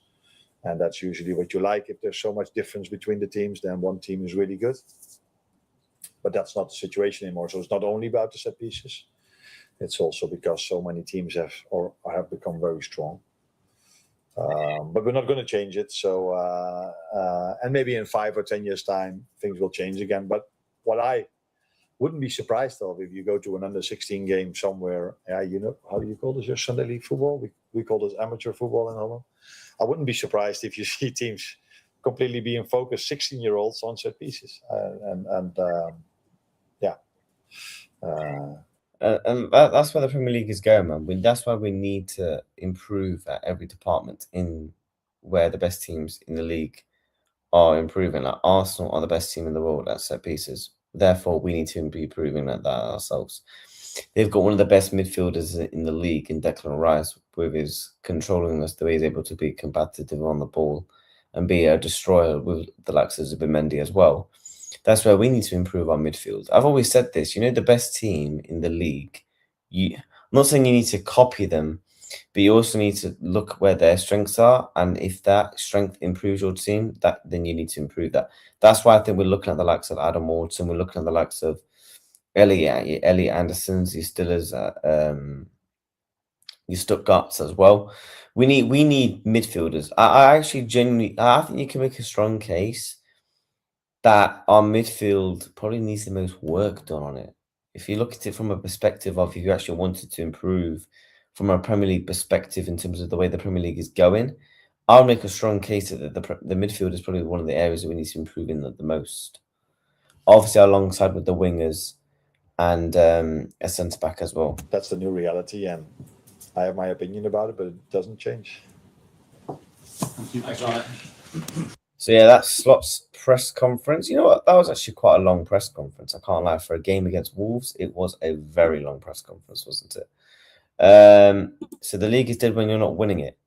And that's usually what you like. If there's so much difference between the teams, then one team is really good. But that's not the situation anymore. So it's not only about the set pieces. It's also because so many teams have become very strong. But we're not going to change it. So, and maybe in 5 or 10 years' time, things will change again. But what I wouldn't be surprised of, if you go to an under-16 game somewhere, you know, how do you call this? Your Sunday league football? We call this amateur football in Holland. I wouldn't be surprised if you see teams completely being focused 16-year-olds on set pieces. And that's where the Premier League is going, man. That's why we need to improve at every department in where the best teams in the league are improving. Like Arsenal are the best team in the world at set pieces. Therefore, we need to be improving at that ourselves. They've got one of the best midfielders in the league in Declan Rice, with his controlling us, the way he's able to be competitive on the ball and be a destroyer with the likes of Zubimendi as well. That's where we need to improve our midfield. I've always said this, you know, the best team in the league, I'm not saying you need to copy them, but you also need to look where their strengths are, and if that strength improves your team, then you need to improve that. That's why I think we're looking at the likes of Adam Watson, we're looking at the likes of Elliot Anderson's, your Stillers, your Stuttgarts as well. We need midfielders. I actually genuinely, I think you can make a strong case that our midfield probably needs the most work done on it. If you look at it from a perspective of if you actually wanted to improve from a Premier League perspective in terms of the way the Premier League is going, I'll make a strong case that the midfield is probably one of the areas that we need to improve in the most. Obviously, alongside with the wingers and a centre back as well. That's the new reality, and I have my opinion about it, but it doesn't change. So yeah, that's Slot's press conference. You know what? That was actually quite a long press conference. I can't lie. For a game against Wolves, it was a very long press conference, wasn't it? So the league is dead when you're not winning it.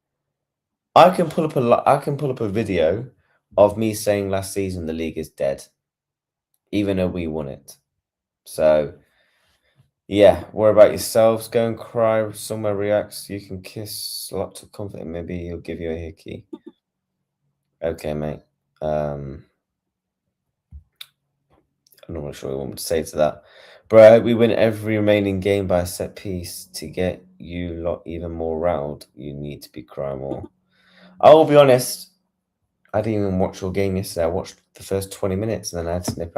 I can pull up a video of me saying last season the league is dead, even though we won it. So yeah, worry about yourselves. Go and cry somewhere. Reacts. You can kiss Slot to comfort him. Maybe he'll give you a hickey. Okay, mate. I'm not really sure what I want to say to that. Bro, I hope we win every remaining game by a set piece to get you lot even more riled. You need to be crying more. I will be honest, I didn't even watch your game yesterday. I watched the first 20 minutes and then I had to nip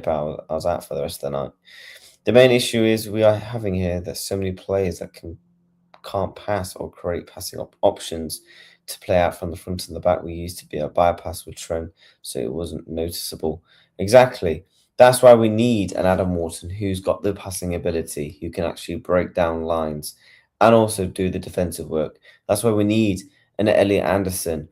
out. I was out for the rest of the night. The main issue is we are having here that so many players that can't pass or create passing options to play out from the front and the back. We used to be a bypass with Trent, so it wasn't noticeable. Exactly. That's why we need an Adam Watson who's got the passing ability, who can actually break down lines and also do the defensive work. That's why we need an Elliot Anderson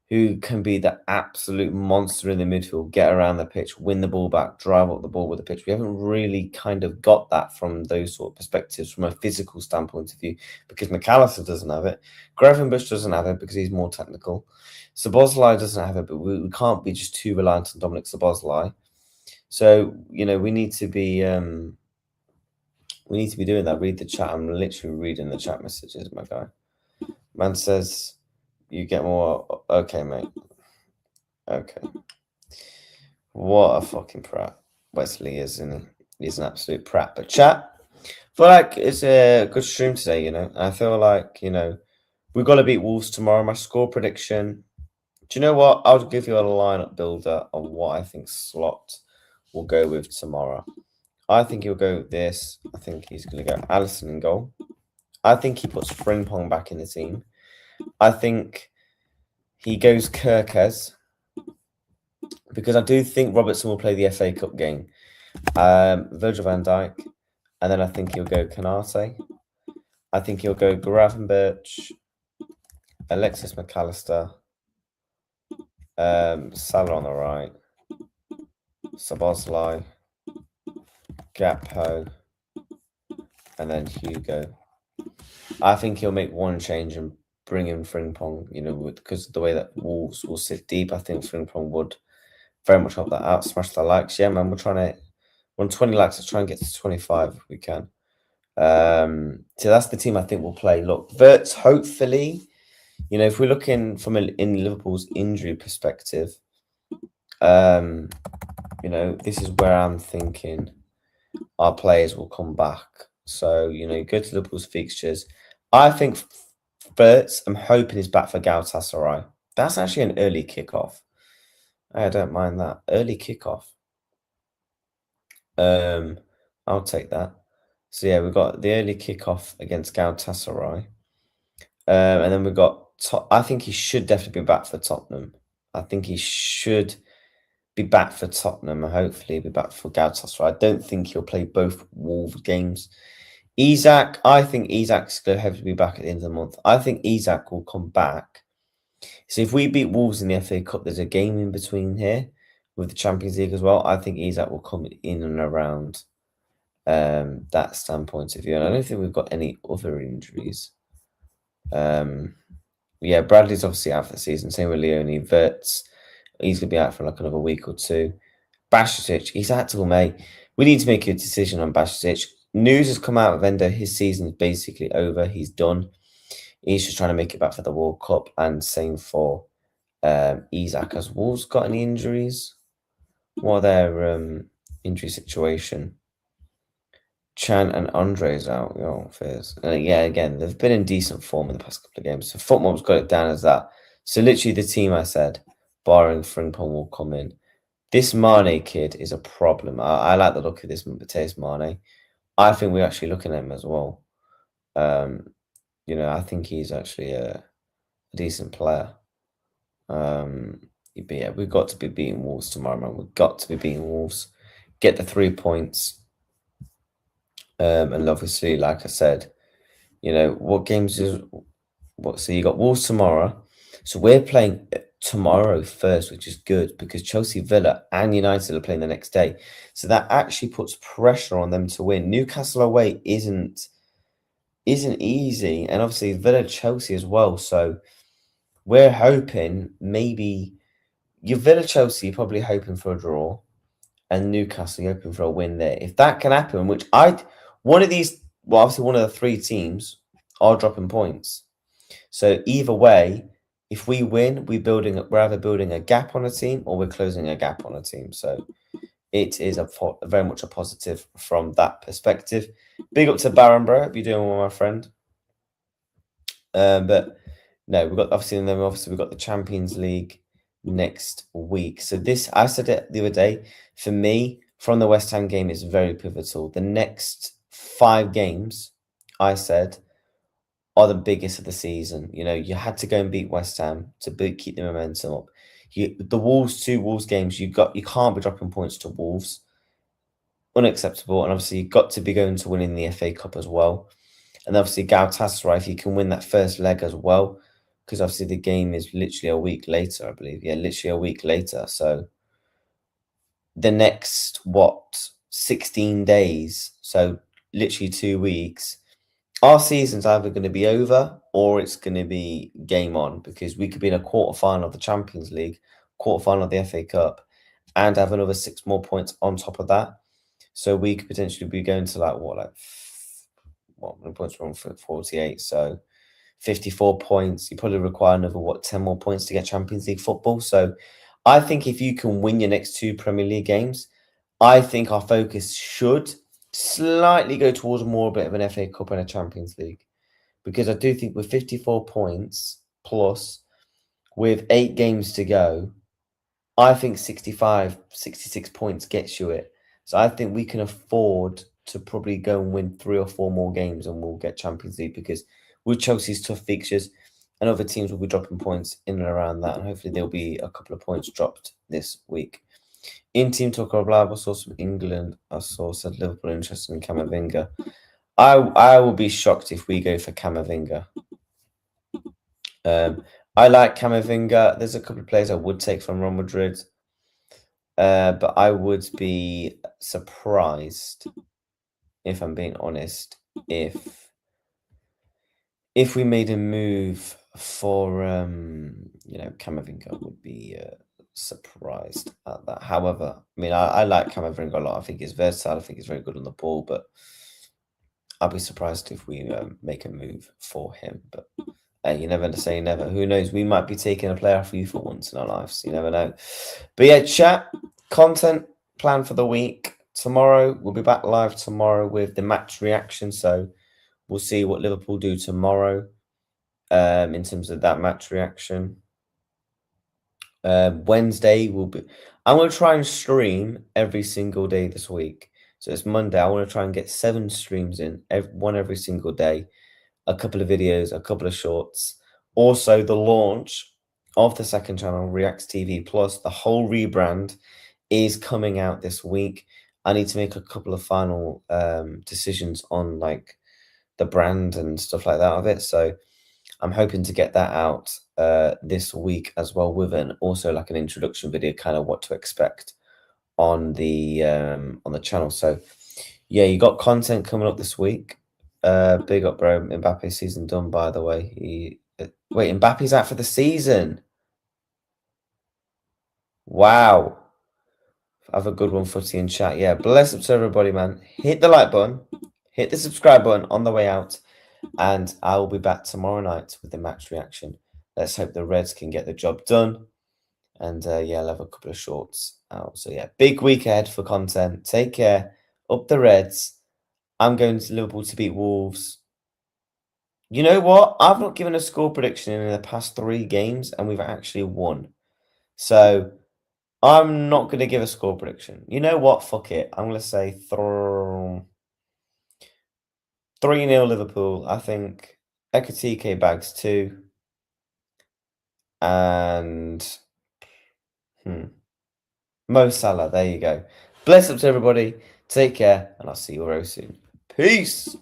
who can be the absolute monster in the midfield, get around the pitch, win the ball back, drive up the ball with the pitch. We haven't really kind of got that from those sort of perspectives from a physical standpoint of view, because McAllister doesn't have it. Gravenbush doesn't have it because he's more technical. Szoboszlai doesn't have it, but we can't be just too reliant on Dominic Szoboszlai. So, you know, we need to be doing that. Read the chat. I'm literally reading the chat messages, my guy. Man says, you get more. Okay, mate. Okay. What a fucking prat. Wesley is, isn't he? He's an absolute prat. But chat, I feel like it's a good stream today, you know. I feel like, you know, we've got to beat Wolves tomorrow. My score prediction. Do you know what? I'll give you a lineup builder on what I think Slot will go with tomorrow. I think he'll go with this. I think he's going to go Alisson in goal. I think he puts Frimpong back in the team. I think he goes Kirkes, because I do think Robertson will play the FA Cup game. Virgil van Dijk, and then I think he'll go Canate. I think he'll go Gravenberch, Alexis McAllister, Salah on the right, Szoboszlai, Gakpo, and then Hugo. I think he'll make one change and bring in Frimpong, you know, because of the way that Wolves will sit deep. I think Frimpong would very much help that out. Smash the likes. Yeah, man, we're on 20 likes. Let's try and get to 25 if we can. So that's the team I think will play. Look, Wirtz, hopefully, you know, if we're looking from in Liverpool's injury perspective, you know, this is where I'm thinking our players will come back. So, you know, go to Liverpool's fixtures. I think Wirtz, I'm hoping, is back for Galatasaray. That's actually an early kickoff. I don't mind that. Early kickoff. I'll take that. So yeah, we've got the early kickoff against Galatasaray. And then we've got I think he should definitely be back for Tottenham. I think he should be back for Tottenham and hopefully be back for Galatasaray. I don't think he'll play both Wolves games. Isak, I think Isak's going to have to be back at the end of the month. I think Isak will come back. So if we beat Wolves in the FA Cup, there's a game in between here with the Champions League as well. I think Isak will come in and around that standpoint of view. And I don't think we've got any other injuries. Yeah, Bradley's obviously out for the season. Same with Leone. Wirtz, he's going to be out for like another week or two. Bajcetic, he's had to, mate. We need to make a decision on Bajcetic. News has come out of Endo. His season is basically over. He's done. He's just trying to make it back for the World Cup. And same for Isak. Has Wolves got any injuries? What are their injury situation? Chan and Andre's out. Oh, fears. And yeah, again, they've been in decent form in the past couple of games. So Footmobb's got it down as that. So literally the team I said, barring Frimpong, will come in. This Mane kid is a problem. I like the look of this Mateus Mane. I think we're actually looking at him as well. You know, I think he's actually a decent player. But yeah, we've got to be beating Wolves tomorrow, man. We've got to be beating Wolves. Get the 3 points. And obviously, like I said, you know, what games is what? So you got Wolves tomorrow. So we're playing tomorrow first, which is good because Chelsea, Villa, and United are playing the next day. So that actually puts pressure on them to win. Newcastle away isn't easy, and obviously Villa, Chelsea as well. So we're hoping maybe your Villa, Chelsea, you're probably hoping for a draw, and Newcastle, you're hoping for a win there. If that can happen, which one of these, well, obviously one of the 3 teams are dropping points. So either way, if we win, we're either building a gap on a team or we're closing a gap on a team. So it is very much a positive from that perspective. Big up to Baron, bro. Hope you're doing well, my friend. But no, we've got obviously we've got the Champions League next week. So this, I said it the other day, for me, from the West Ham game is very pivotal. The next 5 games, I said, are the biggest of the season. You know, you had to go and beat West Ham to keep the momentum up. The Wolves games, you can't be dropping points to Wolves. Unacceptable. And obviously you've got to be going to winning the FA Cup as well. And obviously Galatasaray, if you can win that first leg as well, because obviously the game is literally a week later, I believe. Yeah, literally a week later. So the next 16 days, so literally 2 weeks, our season's either going to be over or it's going to be game on, because we could be in a quarterfinal of the Champions League, quarterfinal of the FA Cup, and have another 6 more points on top of that. So we could potentially be going to points from 48, so 54 points. You probably require another 10 more points to get Champions League football. So I think if you can win your next 2 Premier League games, I think our focus should slightly go towards more a bit of an FA Cup and a Champions League, because I do think with 54 points plus with 8 games to go, I think 66 points gets you it. So I think we can afford to probably go and win 3 or 4 more games and we'll get Champions League, because with Chelsea's tough fixtures and other teams will be dropping points in and around that, and hopefully there'll be a couple of points dropped this week. In Team Talk of Live, I saw some England. I said Liverpool interested in Camavinga. I will be shocked if we go for Camavinga. I like Camavinga. There's a couple of players I would take from Real Madrid. But I would be surprised, if I'm being honest, if we made a move for Camavinga. I would be surprised at that. However, I mean, I like Camavinga a lot. I think he's versatile. I think he's very good on the ball, but I'll be surprised if we make a move for him. But you never say never. Who knows? We might be taking a player for you for once in our lives. You never know. But yeah, chat, content plan for the week. Tomorrow, we'll be back live tomorrow with the match reaction. So we'll see what Liverpool do tomorrow in terms of that match reaction. Wednesday I'm going to try and stream every single day this week. So it's Monday. I want to try and get 7 streams in, one every single day. A couple of videos, a couple of shorts. Also, the launch of the second channel, watchalongs Plus, the whole rebrand is coming out this week. I need to make a couple of final decisions on like the brand and stuff like that of it. So I'm hoping to get that out this week as well, with also like an introduction video, kind of what to expect on the channel. So yeah, you got content coming up this week. Big up, bro. Mbappe season done, by the way. Wait, Mbappe's out for the season. Wow. Have a good one, footy and chat. Yeah, bless up to everybody, man. Hit the like button, hit the subscribe button on the way out, and I will be back tomorrow night with the match reaction. Let's hope the Reds can get the job done. And yeah, I'll have a couple of shorts out. So yeah, big week ahead for content. Take care. Up the Reds. I'm going to Liverpool to beat Wolves. You know what? I've not given a score prediction in the past 3 games, and we've actually won. So I'm not going to give a score prediction. You know what? Fuck it. I'm going to say 3-0 Liverpool. I think Ekatike bags 2. And Mo Salah. There you go. Bless up to everybody. Take care, and I'll see you very soon. Peace.